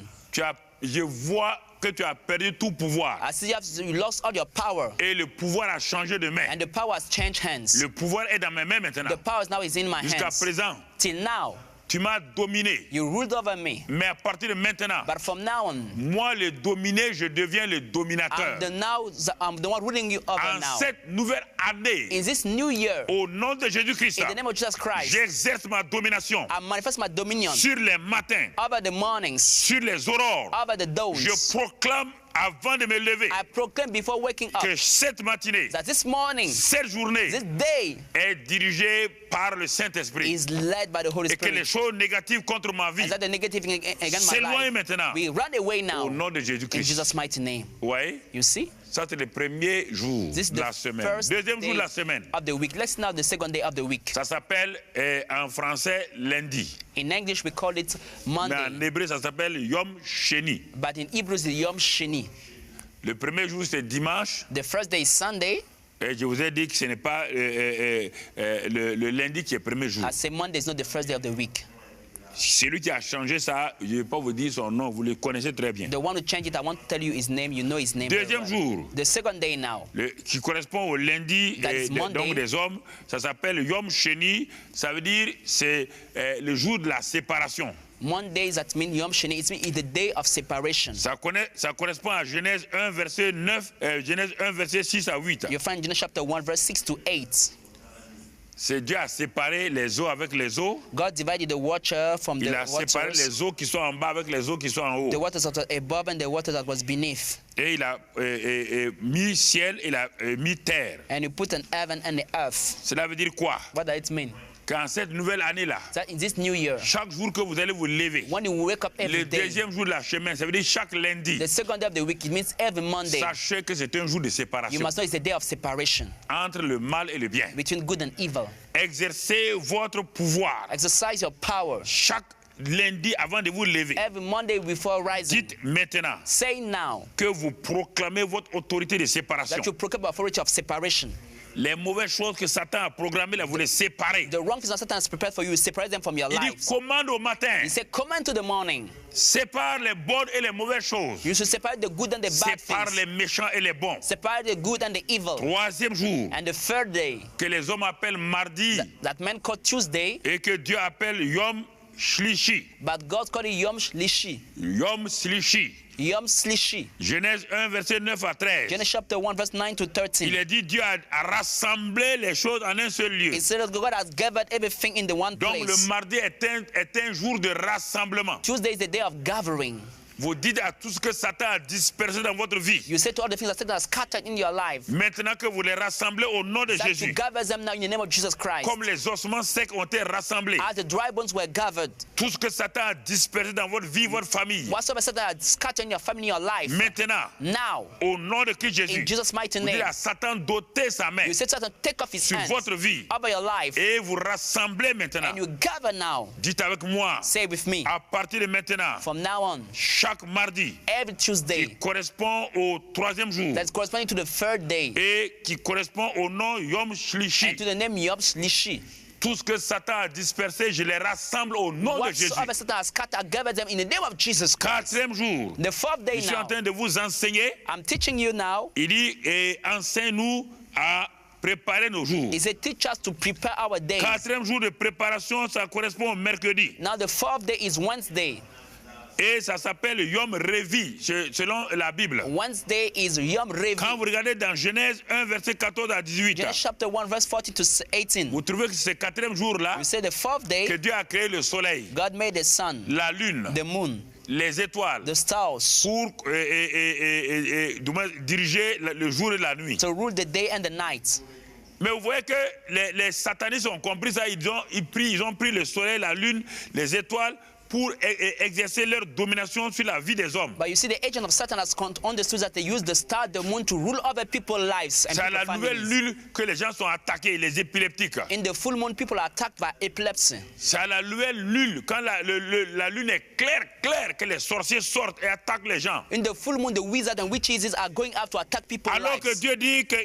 Speaker 2: je vois que tu as perdu tout pouvoir.
Speaker 3: I see you lost all your power,
Speaker 2: Et le pouvoir a changé de main.
Speaker 3: and the power has changed hands.
Speaker 2: Le pouvoir est dans mes mains maintenant.
Speaker 3: The power now is in my
Speaker 2: Jusqu'à
Speaker 3: hands.
Speaker 2: présent,
Speaker 3: Till now,
Speaker 2: tu m'as dominé.
Speaker 3: you ruled over me,
Speaker 2: Mais à partir de maintenant,
Speaker 3: but from now on,
Speaker 2: moi le dominé, je deviens le dominateur.
Speaker 3: I'm the one ruling you over
Speaker 2: En
Speaker 3: now.
Speaker 2: cette nouvelle année,
Speaker 3: In this new year,
Speaker 2: au nom de Jésus-Christ,
Speaker 3: in the name of Jesus Christ,
Speaker 2: j'exerce ma domination
Speaker 3: I manifest my dominion
Speaker 2: sur les matins,
Speaker 3: over the mornings,
Speaker 2: sur les aurores.
Speaker 3: over the dawns.
Speaker 2: Je proclame avant de me lever
Speaker 3: I proclaim before waking up
Speaker 2: que cette matinée,
Speaker 3: that this morning,
Speaker 2: cette journée
Speaker 3: this day
Speaker 2: est dirigée par le Saint-Esprit
Speaker 3: is led by the Holy
Speaker 2: et que les
Speaker 3: Spirit.
Speaker 2: choses négatives contre ma vie
Speaker 3: And that the negative thing against my
Speaker 2: s'éloignent
Speaker 3: life,
Speaker 2: maintenant
Speaker 3: we run away now
Speaker 2: au nom de
Speaker 3: in
Speaker 2: Jésus-Christ.
Speaker 3: Jesus' mighty name.
Speaker 2: Oui,
Speaker 3: You see?
Speaker 2: ça c'est le premier jour
Speaker 3: This is
Speaker 2: de la
Speaker 3: the
Speaker 2: semaine.
Speaker 3: first
Speaker 2: Deuxième jour
Speaker 3: day
Speaker 2: de la semaine,
Speaker 3: of the week. Let's now the second day of the week.
Speaker 2: ça s'appelle en français lundi.
Speaker 3: In English, we call it
Speaker 2: Mais en
Speaker 3: Monday,
Speaker 2: hébreu, ça s'appelle Yom Sheni.
Speaker 3: but in Hebrew, it's Yom Sheni.
Speaker 2: Le premier jour, c'est dimanche.
Speaker 3: The first day is Sunday.
Speaker 2: Et je vous ai dit que ce n'est pas le lundi qui est le premier jour.
Speaker 3: I say Monday is not the first day of the week.
Speaker 2: Celui qui a changé ça, je ne vais pas vous dire son nom, vous le connaissez très bien.
Speaker 3: The one who changed it, I won't tell you his name. You know his name. very
Speaker 2: Deuxième
Speaker 3: well.
Speaker 2: jour,
Speaker 3: The second day now,
Speaker 2: qui correspond au lundi
Speaker 3: That is Monday.
Speaker 2: donc des hommes, ça s'appelle Yom Sheni. Ça veut dire c'est le jour de la séparation.
Speaker 3: Mondays, that means Yom Sheni. It means it's the day of separation.
Speaker 2: Ça correspond à Genèse 1, verset 9, Genèse 1, verset 6 à 8.
Speaker 3: You find Genesis chapter 1, verse 6 to 8.
Speaker 2: C'est Dieu a séparé les eaux avec les eaux.
Speaker 3: God divided the water from
Speaker 2: Il
Speaker 3: the
Speaker 2: a séparé
Speaker 3: waters.
Speaker 2: les eaux qui sont en bas avec les eaux qui sont en haut.
Speaker 3: The waters that were above and the water that was beneath.
Speaker 2: Et il a mis ciel, il a mis terre.
Speaker 3: And you put an heaven and the earth.
Speaker 2: Cela veut dire quoi?
Speaker 3: What does it mean?
Speaker 2: Qu'en cette nouvelle année-là,
Speaker 3: That in this new year,
Speaker 2: chaque jour que vous allez vous lever,
Speaker 3: when you wake up every
Speaker 2: le
Speaker 3: day,
Speaker 2: deuxième jour de la semaine, ça veut dire chaque lundi,
Speaker 3: the second day of the week, it means every Monday.
Speaker 2: sachez que c'est un jour de
Speaker 3: You
Speaker 2: séparation
Speaker 3: must know it's a day of separation
Speaker 2: entre le mal et le bien.
Speaker 3: between good and evil.
Speaker 2: Exercez votre pouvoir
Speaker 3: Exercise your power
Speaker 2: chaque lundi avant de vous lever.
Speaker 3: every Monday before rising.
Speaker 2: Dites maintenant
Speaker 3: Say now
Speaker 2: que vous proclamez votre autorité de séparation.
Speaker 3: that you proclaim the authority of separation.
Speaker 2: Les mauvaises choses que Satan a programmées, là, vous les séparez.
Speaker 3: The wrong things that Satan has prepared for you, you separate them from your
Speaker 2: Il dit
Speaker 3: lives.
Speaker 2: commande au matin,
Speaker 3: He said, command to the morning.
Speaker 2: sépare les bonnes et les mauvaises choses.
Speaker 3: You should separate the good and the bad
Speaker 2: Sépare
Speaker 3: things.
Speaker 2: les méchants et les bons.
Speaker 3: Separate the good and the evil.
Speaker 2: Troisième jour,
Speaker 3: And the third day,
Speaker 2: que les hommes appellent mardi
Speaker 3: that man called Tuesday,
Speaker 2: et que Dieu appelle Yom Shlishi.
Speaker 3: but God called it Yom Shlishi.
Speaker 2: Yom Shlishi.
Speaker 3: Yom Shlishi.
Speaker 2: Genèse 1, verset 9 à 13.
Speaker 3: Genesis chapter 1, verse 9 to
Speaker 2: Il
Speaker 3: 13.
Speaker 2: est dit Dieu a rassemblé les choses en un seul lieu.
Speaker 3: It said that God has gathered everything in the one
Speaker 2: Donc le
Speaker 3: place.
Speaker 2: mardi est un jour de rassemblement.
Speaker 3: Tuesday is the day of gathering.
Speaker 2: Vous dites à tout ce que Satan a dispersé dans votre vie.
Speaker 3: You say to all the things that Satan has scattered in your life,
Speaker 2: Maintenant que vous les rassemblez au nom de
Speaker 3: that you
Speaker 2: Jésus.
Speaker 3: gather them now in the name of Jesus Christ.
Speaker 2: Comme les ossements secs ont été rassemblés.
Speaker 3: As the dry bones were gathered,
Speaker 2: Tout ce que Satan a dispersé dans votre vie, votre famille.
Speaker 3: whatsoever Satan had scattered in your family, in your life,
Speaker 2: Maintenant,
Speaker 3: now,
Speaker 2: au nom de Christ Jésus,
Speaker 3: in Jesus' mighty
Speaker 2: vous dites
Speaker 3: name,
Speaker 2: à Satan d'ôter sa main
Speaker 3: you say to Satan, take off his
Speaker 2: sur
Speaker 3: hands
Speaker 2: votre vie
Speaker 3: over your life,
Speaker 2: et vous rassemblez maintenant.
Speaker 3: and you gather now.
Speaker 2: Dites avec moi,
Speaker 3: Say with me,
Speaker 2: à partir de maintenant,
Speaker 3: from now on,
Speaker 2: chaque mardi
Speaker 3: every Tuesday,
Speaker 2: qui correspond au 3e jour
Speaker 3: that's corresponding to the third day,
Speaker 2: et qui correspond au nom Yom
Speaker 3: and
Speaker 2: Shlishi.
Speaker 3: to the name Yom Shlishi.
Speaker 2: Tout ce que Satan a dispersé, je les rassemble au nom de Jésus.
Speaker 3: Whatsoever Satan has scattered, I gather them in the name of Jesus Christ.
Speaker 2: 4e jour,
Speaker 3: The fourth day
Speaker 2: je suis en
Speaker 3: now,
Speaker 2: train de vous enseigner.
Speaker 3: I'm teaching you now.
Speaker 2: Il dit, enseigne-nous à préparer nos jours.
Speaker 3: He said, teach us to prepare our days.
Speaker 2: 4e jour de préparation, ça correspond au mercredi.
Speaker 3: Now the fourth day is Wednesday.
Speaker 2: Et ça s'appelle Yom Revi, selon la Bible.
Speaker 3: Wednesday is Yom Revi.
Speaker 2: Quand vous regardez dans Genèse 1, verset 14 à 18,
Speaker 3: Genesis chapter 1, verse 40 to 18.
Speaker 2: vous trouvez que c'est 4e jour-là
Speaker 3: You say the fourth day,
Speaker 2: que Dieu a créé le soleil,
Speaker 3: God made the sun,
Speaker 2: la lune,
Speaker 3: the moon,
Speaker 2: les étoiles,
Speaker 3: the stars
Speaker 2: pour diriger le jour et la nuit.
Speaker 3: to rule the day and the night.
Speaker 2: Mais vous voyez que les satanistes ont compris ça, ils ont pris le soleil, la lune, les étoiles pour exercer leur domination sur la vie des hommes.
Speaker 3: But you see, the agent of Satan has understood that they use the star, the moon, to rule over people's lives and
Speaker 2: C'est à la
Speaker 3: people's
Speaker 2: nouvelle
Speaker 3: families.
Speaker 2: lune que les gens sont attaqués, les épileptiques.
Speaker 3: In the full moon, people are attacked by epilepsy.
Speaker 2: C'est à la nouvelle lune, quand la lune est claire, que les sorciers sortent et attaquent les gens.
Speaker 3: In the full moon, the wizards and witches are going out to attack people's
Speaker 2: Alors que
Speaker 3: lives.
Speaker 2: Dieu dit que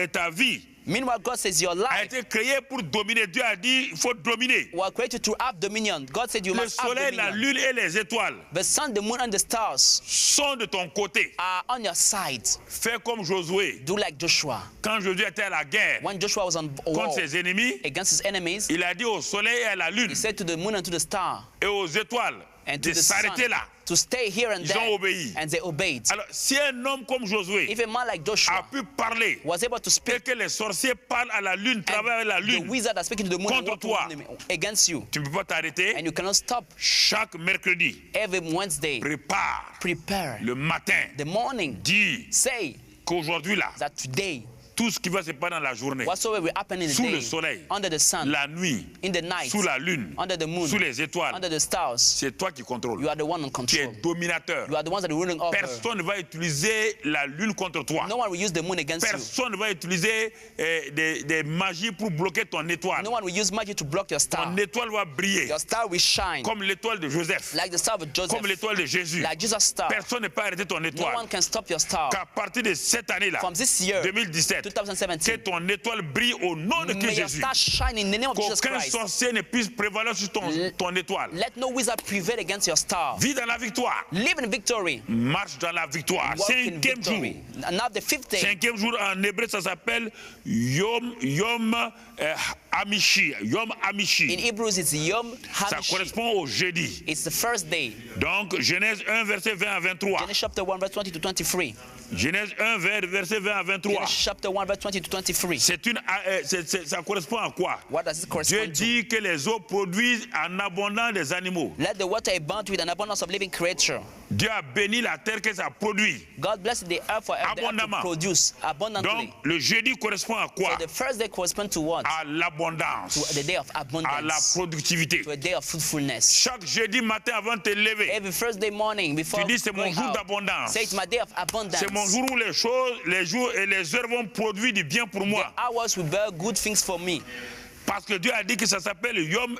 Speaker 2: ta vie
Speaker 3: Meanwhile, God says your
Speaker 2: a
Speaker 3: life
Speaker 2: été créée pour dominer. Dieu a dit il faut dominer.
Speaker 3: was created to have dominion. God said you
Speaker 2: Le
Speaker 3: must have
Speaker 2: soleil, la
Speaker 3: dominion.
Speaker 2: lune et les étoiles
Speaker 3: The sun, the moon, and the stars
Speaker 2: sont de ton côté.
Speaker 3: are on your side.
Speaker 2: Fais comme Josué.
Speaker 3: Do like Joshua.
Speaker 2: Quand Josué était à la guerre
Speaker 3: When Joshua was on war
Speaker 2: contre ses ennemis,
Speaker 3: against his enemies,
Speaker 2: il a dit au soleil et à la lune
Speaker 3: he said to the moon and to the star
Speaker 2: et aux étoiles
Speaker 3: and to
Speaker 2: de
Speaker 3: the sun
Speaker 2: s'arrêter là.
Speaker 3: to stay here and
Speaker 2: Ils
Speaker 3: there,
Speaker 2: ont obéi.
Speaker 3: and they obeyed.
Speaker 2: Alors, si un homme comme Josué
Speaker 3: If a man like
Speaker 2: a
Speaker 3: Joshua
Speaker 2: pu parler
Speaker 3: was able to
Speaker 2: et
Speaker 3: speak,
Speaker 2: que les sorciers parlent à la lune, travaillent avec la
Speaker 3: the
Speaker 2: lune,
Speaker 3: wizard are speaking to the moon and
Speaker 2: contre
Speaker 3: working
Speaker 2: toi.
Speaker 3: with them against you,
Speaker 2: tu ne peux pas t'arrêter.
Speaker 3: and you cannot stop.
Speaker 2: Chaque mercredi,
Speaker 3: Every Wednesday,
Speaker 2: prépare
Speaker 3: prepare
Speaker 2: le matin.
Speaker 3: the morning.
Speaker 2: Dis
Speaker 3: Say
Speaker 2: qu'aujourd'hui là,
Speaker 3: that today,
Speaker 2: tout ce qui va se passer dans la journée,
Speaker 3: whatsoever will happen in the
Speaker 2: sous le
Speaker 3: day,
Speaker 2: soleil,
Speaker 3: under the sun,
Speaker 2: la nuit,
Speaker 3: in the night,
Speaker 2: sous la lune,
Speaker 3: under the moon,
Speaker 2: sous les étoiles,
Speaker 3: under the stars,
Speaker 2: c'est toi qui contrôles.
Speaker 3: you are the one in
Speaker 2: Tu
Speaker 3: control.
Speaker 2: es dominateur.
Speaker 3: You are the ones that are ruling over.
Speaker 2: Personne ne va utiliser la lune contre toi.
Speaker 3: No one will use the moon against you.
Speaker 2: Personne ne va utiliser des magies pour bloquer ton étoile.
Speaker 3: No one will use magic to block your star.
Speaker 2: Ton étoile va briller
Speaker 3: Your star will shine
Speaker 2: comme l'étoile de Joseph,
Speaker 3: like the star of Joseph,
Speaker 2: comme l'étoile de Jésus.
Speaker 3: like Jesus' star.
Speaker 2: Personne ne peut arrêter ton
Speaker 3: No
Speaker 2: étoile.
Speaker 3: one can stop your star.
Speaker 2: Qu'à partir de cette année-là,
Speaker 3: From this year,
Speaker 2: 2017,
Speaker 3: 2017,
Speaker 2: que ton étoile brille au nom de
Speaker 3: may
Speaker 2: Christ
Speaker 3: your
Speaker 2: Jésus.
Speaker 3: star shine in the name of Jesus
Speaker 2: Qu'aucun
Speaker 3: Christ.
Speaker 2: sorcier ne puisse prévaloir sur ton étoile.
Speaker 3: Let no wizard prevail against your star.
Speaker 2: Vis dans la victoire.
Speaker 3: Live in victory.
Speaker 2: Marche dans la victoire.
Speaker 3: Walk in
Speaker 2: 5e jour.
Speaker 3: victory. Now the fifth day.
Speaker 2: 5e jour en hébreu, ça s'appelle Yom Amishi. Yom
Speaker 3: In
Speaker 2: Amishi.
Speaker 3: Hebrews, it's Yom
Speaker 2: Ça
Speaker 3: Hamishi.
Speaker 2: correspond au jeudi.
Speaker 3: It's the first day.
Speaker 2: Donc, Genèse 1, verset 20 à 23.
Speaker 3: Genesis chapter 1, verse 20 to 23.
Speaker 2: Genèse 1, verset 20 à 23.
Speaker 3: Genesis chapter 1, verse 20 to 23.
Speaker 2: Ça correspond à quoi?
Speaker 3: What does it
Speaker 2: Dieu
Speaker 3: correspond to?
Speaker 2: dit que les eaux produisent en abondance des animaux.
Speaker 3: Let the water abound with an abundance of living creature.
Speaker 2: Dieu a béni la terre que ça produit.
Speaker 3: God blessed the earth for the earth to
Speaker 2: Abondamment.
Speaker 3: produce abundantly.
Speaker 2: Donc, le jeudi correspond à quoi?
Speaker 3: So the first day corresponds to what?
Speaker 2: À l'abondance,
Speaker 3: To the day of
Speaker 2: à la
Speaker 3: abundance.
Speaker 2: productivité.
Speaker 3: To a day of fruitfulness.
Speaker 2: Chaque jeudi matin avant de te lever,
Speaker 3: Every first day morning before
Speaker 2: tu dis c'est mon
Speaker 3: going
Speaker 2: jour
Speaker 3: out,
Speaker 2: d'abondance.
Speaker 3: say it's my day of abundance.
Speaker 2: C'est mon jour où les choses, les jours et les heures vont produire du bien pour moi.
Speaker 3: The hours will bear good things for me.
Speaker 2: Parce que Dieu a dit que ça s'appelle Yom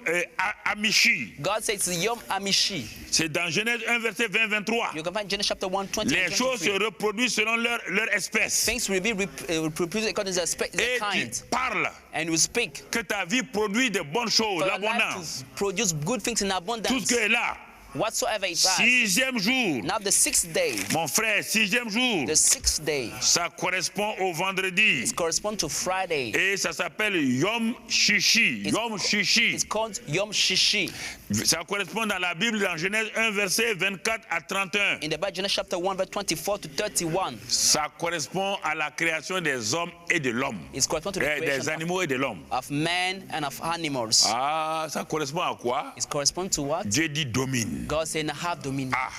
Speaker 2: Amishi.
Speaker 3: God says it's Yom Amishi.
Speaker 2: C'est dans Genèse 1, verset 20-23.
Speaker 3: You can find Genesis chapter 1, 20
Speaker 2: Les
Speaker 3: and
Speaker 2: choses se
Speaker 3: 23.
Speaker 2: reproduisent selon leur espèce.
Speaker 3: Things will be reproduced according to the
Speaker 2: Et
Speaker 3: kind.
Speaker 2: tu parles
Speaker 3: And you speak
Speaker 2: que ta vie produit de bonnes choses,
Speaker 3: for your
Speaker 2: l'abondance.
Speaker 3: life to produce good things in
Speaker 2: Tout ce
Speaker 3: abundance.
Speaker 2: qui est là.
Speaker 3: Whatsoever it has.
Speaker 2: 6e jour.
Speaker 3: Now the sixth day,
Speaker 2: Mon frère, 6e jour.
Speaker 3: the sixth day,
Speaker 2: Ça correspond au vendredi.
Speaker 3: it corresponds to Friday.
Speaker 2: Et ça s'appelle Yom Shishi. Yom Shishi.
Speaker 3: It's called Yom Shishi.
Speaker 2: Ça correspond dans la Bible, dans Genèse 1, verset 24 à 31.
Speaker 3: In the Bible, Genesis chapter 1, verse 24 to 31.
Speaker 2: Ça correspond à la création des hommes et de l'homme.
Speaker 3: It corresponds to the
Speaker 2: Des
Speaker 3: creation
Speaker 2: animaux et de l'homme.
Speaker 3: of men and of animals.
Speaker 2: Ah, ça correspond à quoi?
Speaker 3: It corresponds to what?
Speaker 2: Dieu dit domine.
Speaker 3: God said, now have dominion.
Speaker 2: Ah,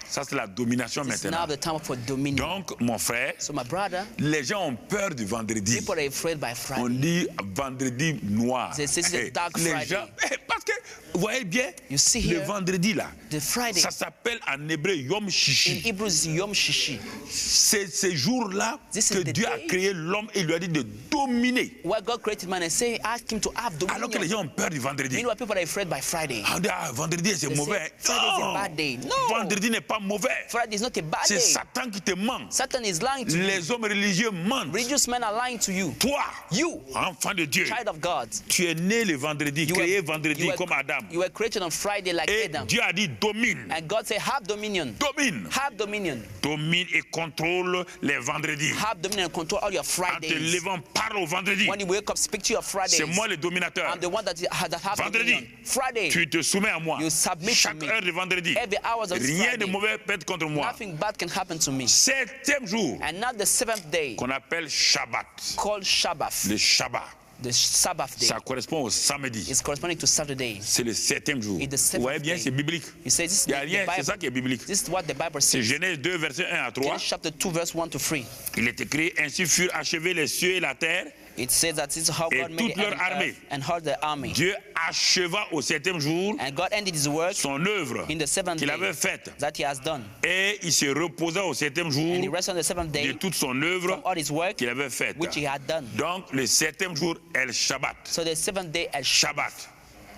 Speaker 2: ça c'est la domination
Speaker 3: It's
Speaker 2: maintenant.
Speaker 3: now the time for dominion.
Speaker 2: Donc, mon frère,
Speaker 3: So my brother,
Speaker 2: les gens ont peur du vendredi.
Speaker 3: people are afraid by
Speaker 2: On
Speaker 3: Friday.
Speaker 2: dit vendredi noir.
Speaker 3: They say it's a dark
Speaker 2: Les
Speaker 3: Friday.
Speaker 2: gens, parce que, vous voyez bien,
Speaker 3: You see
Speaker 2: le
Speaker 3: here,
Speaker 2: vendredi là,
Speaker 3: The Friday,
Speaker 2: ça s'appelle en hébreu Yom
Speaker 3: in
Speaker 2: Shishi.
Speaker 3: Hebrew is Yom Shishi.
Speaker 2: C'est ces jours-là
Speaker 3: This
Speaker 2: que
Speaker 3: is the
Speaker 2: Dieu a
Speaker 3: day.
Speaker 2: créé l'homme et lui a dit de dominer.
Speaker 3: Where God created man and say, ask him to have
Speaker 2: Alors que les
Speaker 3: dominion.
Speaker 2: gens ont peur du vendredi.
Speaker 3: Meanwhile, people are afraid by Friday.
Speaker 2: On dit, ah, vendredi c'est
Speaker 3: They
Speaker 2: mauvais.
Speaker 3: say, Friday is a bad day. No.
Speaker 2: Vendredi n'est pas mauvais.
Speaker 3: Friday is not a bad
Speaker 2: C'est
Speaker 3: day.
Speaker 2: Satan qui te ment.
Speaker 3: Satan is lying to you.
Speaker 2: Les hommes religieux mentent.
Speaker 3: Religious men are lying to you.
Speaker 2: Toi,
Speaker 3: You,
Speaker 2: enfant de Dieu,
Speaker 3: child of God,
Speaker 2: tu es né le vendredi,
Speaker 3: you
Speaker 2: créé vendredi
Speaker 3: were-
Speaker 2: comme Adam.
Speaker 3: you were created on Friday like
Speaker 2: Et
Speaker 3: Adam.
Speaker 2: Dieu a dit domine.
Speaker 3: And God said, have dominion.
Speaker 2: Domine.
Speaker 3: Have dominion.
Speaker 2: Domine et contrôle les vendredis.
Speaker 3: Have dominion and control all your
Speaker 2: En te
Speaker 3: Fridays.
Speaker 2: levant, parle au vendredi.
Speaker 3: When you wake up, speak to your Fridays.
Speaker 2: C'est moi le dominateur.
Speaker 3: I'm the one that have
Speaker 2: Vendredi,
Speaker 3: dominion. Friday,
Speaker 2: tu te soumets à moi.
Speaker 3: You submit to
Speaker 2: Chaque
Speaker 3: me.
Speaker 2: heure de vendredi.
Speaker 3: every hour of this
Speaker 2: Rien de
Speaker 3: Friday,
Speaker 2: mauvais peut être contre moi.
Speaker 3: nothing bad can happen to me.
Speaker 2: 7e jour,
Speaker 3: And now the 7th day,
Speaker 2: qu'on appelle Shabbat.
Speaker 3: called Shabbat,
Speaker 2: Le Shabbat,
Speaker 3: the Sabbath day,
Speaker 2: ça correspond au samedi.
Speaker 3: is corresponding to Saturday.
Speaker 2: C'est le 7e jour.
Speaker 3: It's the
Speaker 2: Vous
Speaker 3: seventh
Speaker 2: voyez bien,
Speaker 3: day.
Speaker 2: c'est biblique.
Speaker 3: You say this is
Speaker 2: Il n'y a
Speaker 3: the
Speaker 2: rien, c'est ça
Speaker 3: Bible.
Speaker 2: qui est biblique.
Speaker 3: This is what the Bible
Speaker 2: C'est
Speaker 3: says.
Speaker 2: Genèse 2, verset 1 à 3.
Speaker 3: Genesis chapter 2, verse 1 to 3.
Speaker 2: Il est écrit, ainsi furent achevés les cieux et la terre.
Speaker 3: It says that this is how
Speaker 2: Et
Speaker 3: God made
Speaker 2: toute
Speaker 3: the
Speaker 2: leur
Speaker 3: heaven
Speaker 2: armée.
Speaker 3: earth and how the army.
Speaker 2: Dieu acheva au 7e jour
Speaker 3: And God ended his work
Speaker 2: son œuvre
Speaker 3: in the 7th
Speaker 2: qu'il
Speaker 3: day
Speaker 2: avait faite.
Speaker 3: that he has done.
Speaker 2: Et il se reposa au 7e
Speaker 3: And he
Speaker 2: jour
Speaker 3: rested on the 7th
Speaker 2: de
Speaker 3: day
Speaker 2: toute son œuvre
Speaker 3: from all his work
Speaker 2: qu'il avait faite.
Speaker 3: which he had done.
Speaker 2: Donc le 7e jour est le Shabbat.
Speaker 3: So the 7th day as
Speaker 2: Shabbat,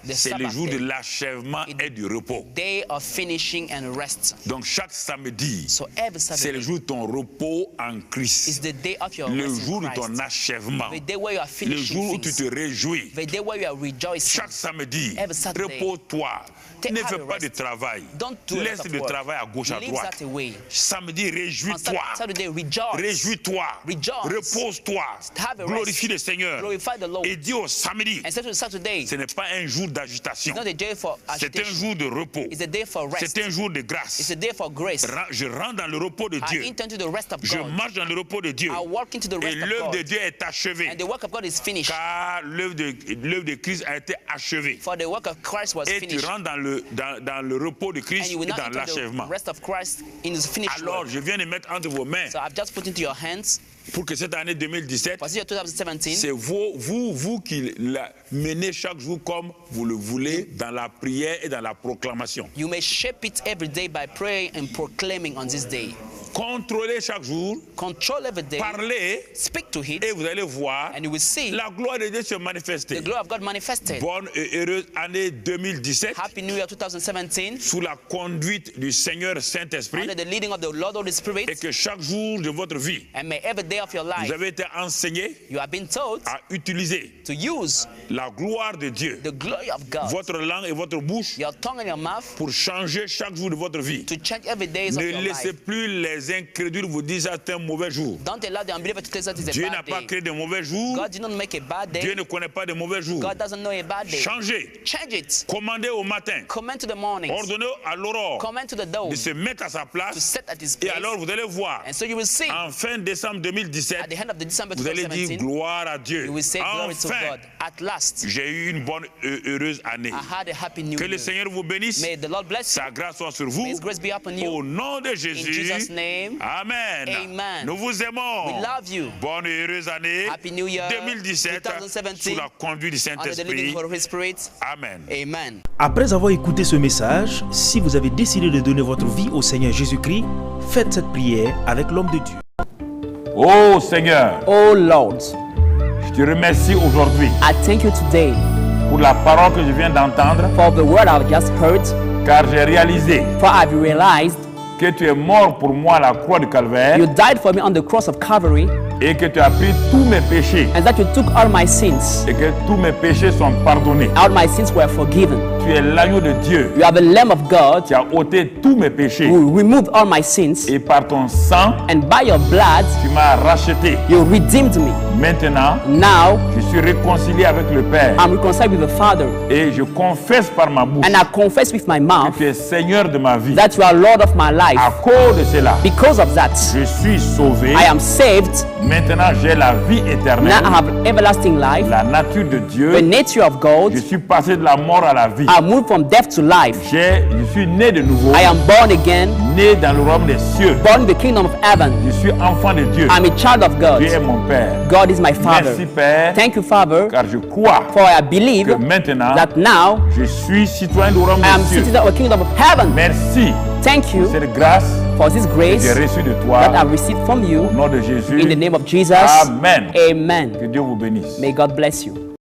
Speaker 3: the
Speaker 2: c'est le
Speaker 3: Sabbath
Speaker 2: jour de
Speaker 3: day,
Speaker 2: l'achèvement et du repos.
Speaker 3: day of finishing and rest.
Speaker 2: Donc chaque samedi,
Speaker 3: So every
Speaker 2: c'est le
Speaker 3: Saturday
Speaker 2: jour de ton repos en
Speaker 3: is
Speaker 2: Christ.
Speaker 3: the day of your
Speaker 2: Le
Speaker 3: rest in
Speaker 2: jour de
Speaker 3: Christ.
Speaker 2: ton achèvement.
Speaker 3: The day where you are
Speaker 2: Le
Speaker 3: finishing
Speaker 2: jour où tu
Speaker 3: things.
Speaker 2: te réjouis.
Speaker 3: The day where you are rejoicing.
Speaker 2: Chaque samedi,
Speaker 3: Every Saturday,
Speaker 2: repose-toi. Ne
Speaker 3: have
Speaker 2: fais
Speaker 3: a
Speaker 2: pas de
Speaker 3: rest.
Speaker 2: travail.
Speaker 3: Don't do a lot
Speaker 2: Laisse
Speaker 3: of
Speaker 2: le
Speaker 3: work.
Speaker 2: travail à gauche, à
Speaker 3: Leave
Speaker 2: droite.
Speaker 3: that away.
Speaker 2: Samedi,
Speaker 3: On
Speaker 2: réjouis-toi.
Speaker 3: Saturday, rejoice.
Speaker 2: Réjouis-toi.
Speaker 3: Rejoice.
Speaker 2: Repose-toi.
Speaker 3: Have a
Speaker 2: Glorifie
Speaker 3: rest.
Speaker 2: le Seigneur.
Speaker 3: Glorify the Lord.
Speaker 2: Et dis au samedi,
Speaker 3: And Saturday,
Speaker 2: ce n'est pas un jour d'agitation.
Speaker 3: it's not a day for
Speaker 2: C'est un
Speaker 3: agitation.
Speaker 2: jour de repos.
Speaker 3: It's a day for rest.
Speaker 2: C'est un jour de
Speaker 3: It's
Speaker 2: grâce.
Speaker 3: a day for grace.
Speaker 2: Je rentre dans le repos de
Speaker 3: I
Speaker 2: Dieu.
Speaker 3: enter into the rest of
Speaker 2: Je
Speaker 3: God.
Speaker 2: marche dans le repos de Dieu.
Speaker 3: I walk into the
Speaker 2: Et
Speaker 3: rest of
Speaker 2: l'œuvre de
Speaker 3: God.
Speaker 2: Dieu est achevée.
Speaker 3: And the work of God is finished.
Speaker 2: Car l'œuvre de Christ a été achevée.
Speaker 3: For the work of Christ was
Speaker 2: Et tu
Speaker 3: finished.
Speaker 2: rentres dans le repos de
Speaker 3: And
Speaker 2: Christ
Speaker 3: you will
Speaker 2: et
Speaker 3: not
Speaker 2: dans
Speaker 3: enter
Speaker 2: l'achèvement.
Speaker 3: the rest of Christ in his finished
Speaker 2: Alors,
Speaker 3: work.
Speaker 2: je viens de mettre entre vos mains
Speaker 3: So I've just put into your hands,
Speaker 2: pour que cette année 2017,
Speaker 3: for this year 2017,
Speaker 2: c'est vous qui la menez chaque jour comme vous le voulez dans la prière et dans la proclamation.
Speaker 3: you may shape it every day by praying and proclaiming on this day.
Speaker 2: Contrôlez chaque jour,
Speaker 3: Control every day,
Speaker 2: parlez
Speaker 3: speak to it,
Speaker 2: et vous allez voir
Speaker 3: and you will see
Speaker 2: la gloire de Dieu se
Speaker 3: the
Speaker 2: manifester.
Speaker 3: glory of God manifested.
Speaker 2: Bonne et heureuse année 2017
Speaker 3: Happy New Year 2017,
Speaker 2: sous la conduite du Seigneur Saint-Esprit
Speaker 3: under the leading of the Lord Holy
Speaker 2: et
Speaker 3: Spirit,
Speaker 2: que chaque jour de votre vie,
Speaker 3: and may every day of your
Speaker 2: vous
Speaker 3: life,
Speaker 2: avez été enseigné
Speaker 3: you have been taught
Speaker 2: à utiliser
Speaker 3: to use
Speaker 2: la gloire de Dieu,
Speaker 3: the glory of God,
Speaker 2: votre langue et votre bouche
Speaker 3: your tongue and your mouth,
Speaker 2: pour changer chaque jour de votre vie.
Speaker 3: to change every day of
Speaker 2: Ne
Speaker 3: your
Speaker 2: laissez
Speaker 3: life.
Speaker 2: plus les incrédules vous dire que c'est un mauvais jour.
Speaker 3: Don't allow the unbeliever to tell us it's a
Speaker 2: Dieu n'a
Speaker 3: bad
Speaker 2: pas
Speaker 3: day.
Speaker 2: créé de mauvais jours.
Speaker 3: God did not make a bad
Speaker 2: Dieu
Speaker 3: day.
Speaker 2: ne connaît pas de mauvais jours.
Speaker 3: God doesn't know a bad day.
Speaker 2: Changez.
Speaker 3: Change it.
Speaker 2: Commandez au matin.
Speaker 3: Command to the mornings.
Speaker 2: Ordonnez à l'aurore
Speaker 3: Command to the dawn
Speaker 2: de se mettre à sa
Speaker 3: to
Speaker 2: place.
Speaker 3: set at his
Speaker 2: Et
Speaker 3: place.
Speaker 2: alors vous allez voir,
Speaker 3: And so you will see
Speaker 2: en fin décembre
Speaker 3: at
Speaker 2: 2017,
Speaker 3: the end of the December
Speaker 2: vous allez dire
Speaker 3: 2017,
Speaker 2: gloire à Dieu.
Speaker 3: you will say glory to
Speaker 2: Enfin,
Speaker 3: God. At last,
Speaker 2: j'ai eu une bonne et heureuse année.
Speaker 3: I had a happy new
Speaker 2: Que le
Speaker 3: year.
Speaker 2: Seigneur vous bénisse.
Speaker 3: May the Lord bless you.
Speaker 2: Sa grâce soit sur vous.
Speaker 3: May his grace be upon you.
Speaker 2: Au nom de Jésus.
Speaker 3: Jesus' name.
Speaker 2: Amen.
Speaker 3: Amen.
Speaker 2: Nous vous aimons.
Speaker 3: We love you.
Speaker 2: Bonne et heureuse année
Speaker 3: Happy New Year
Speaker 2: 2017
Speaker 3: 2017
Speaker 2: sous la conduite du
Speaker 3: Under the leading
Speaker 2: Saint-Esprit.
Speaker 3: of the Holy Spirit.
Speaker 2: Amen.
Speaker 3: Amen.
Speaker 4: Après avoir écouté ce message, si vous avez décidé de donner votre vie au Seigneur Jésus-Christ, faites cette prière avec l'homme de Dieu.
Speaker 2: Oh Seigneur,
Speaker 5: Oh Lord,
Speaker 2: je te remercie aujourd'hui
Speaker 5: I thank you today
Speaker 2: pour la parole que je viens d'entendre,
Speaker 5: for the word I've just heard,
Speaker 2: car j'ai réalisé
Speaker 5: for I've realized
Speaker 2: que tu es mort pour moi à la croix du Calvaire
Speaker 5: you died for me on the cross of Calvary
Speaker 2: et que tu as pris tous mes péchés
Speaker 5: and that you took all my sins.
Speaker 2: et que tous mes péchés sont pardonnés.
Speaker 5: All my sins were forgiven.
Speaker 2: Tu es l'agneau de Dieu
Speaker 5: You are the Lamb of God
Speaker 2: qui a ôté tous mes péchés
Speaker 5: who removed all my sins,
Speaker 2: et par ton sang,
Speaker 5: and by your blood
Speaker 2: tu m'as racheté.
Speaker 5: you redeemed me.
Speaker 2: Maintenant,
Speaker 5: Now
Speaker 2: je suis réconcilié avec le Père
Speaker 5: I'm reconciled with the Father,
Speaker 2: et je confesse par ma bouche
Speaker 5: and I confess with my
Speaker 2: que
Speaker 5: mouth
Speaker 2: tu es Seigneur de ma vie.
Speaker 5: that you are Lord of my
Speaker 2: À
Speaker 5: life.
Speaker 2: cause de cela,
Speaker 5: Because of that,
Speaker 2: je suis sauvé.
Speaker 5: I am saved.
Speaker 2: Maintenant, j'ai la vie
Speaker 5: Now I
Speaker 2: éternelle,
Speaker 5: have everlasting life,
Speaker 2: la nature de Dieu.
Speaker 5: the nature of God.
Speaker 2: Je suis passé de la mort à la vie.
Speaker 5: I moved from death to life.
Speaker 2: Je suis né de nouveau,
Speaker 5: I am born again,
Speaker 2: né dans le royaume des cieux.
Speaker 5: born in the kingdom of heaven.
Speaker 2: Je suis enfant de Dieu.
Speaker 5: I'm a child of God.
Speaker 2: Dieu est mon Père.
Speaker 5: God is my Father.
Speaker 2: Merci Père,
Speaker 5: Thank you, Father,
Speaker 2: car je crois
Speaker 5: for I believe
Speaker 2: que maintenant,
Speaker 5: that now
Speaker 2: je suis citoyen du royaume
Speaker 5: I am
Speaker 2: des cieux.
Speaker 5: citizen of the kingdom of heaven.
Speaker 2: Merci
Speaker 5: Thank you
Speaker 2: cette grâce
Speaker 5: for this
Speaker 2: que
Speaker 5: grace
Speaker 2: j'ai reçue de toi.
Speaker 5: that I've received from you.
Speaker 2: Au nom de Jésus.
Speaker 5: In the name of Jesus.
Speaker 2: Amen.
Speaker 5: Amen.
Speaker 2: Que Dieu vous bénisse.
Speaker 5: May God bless you.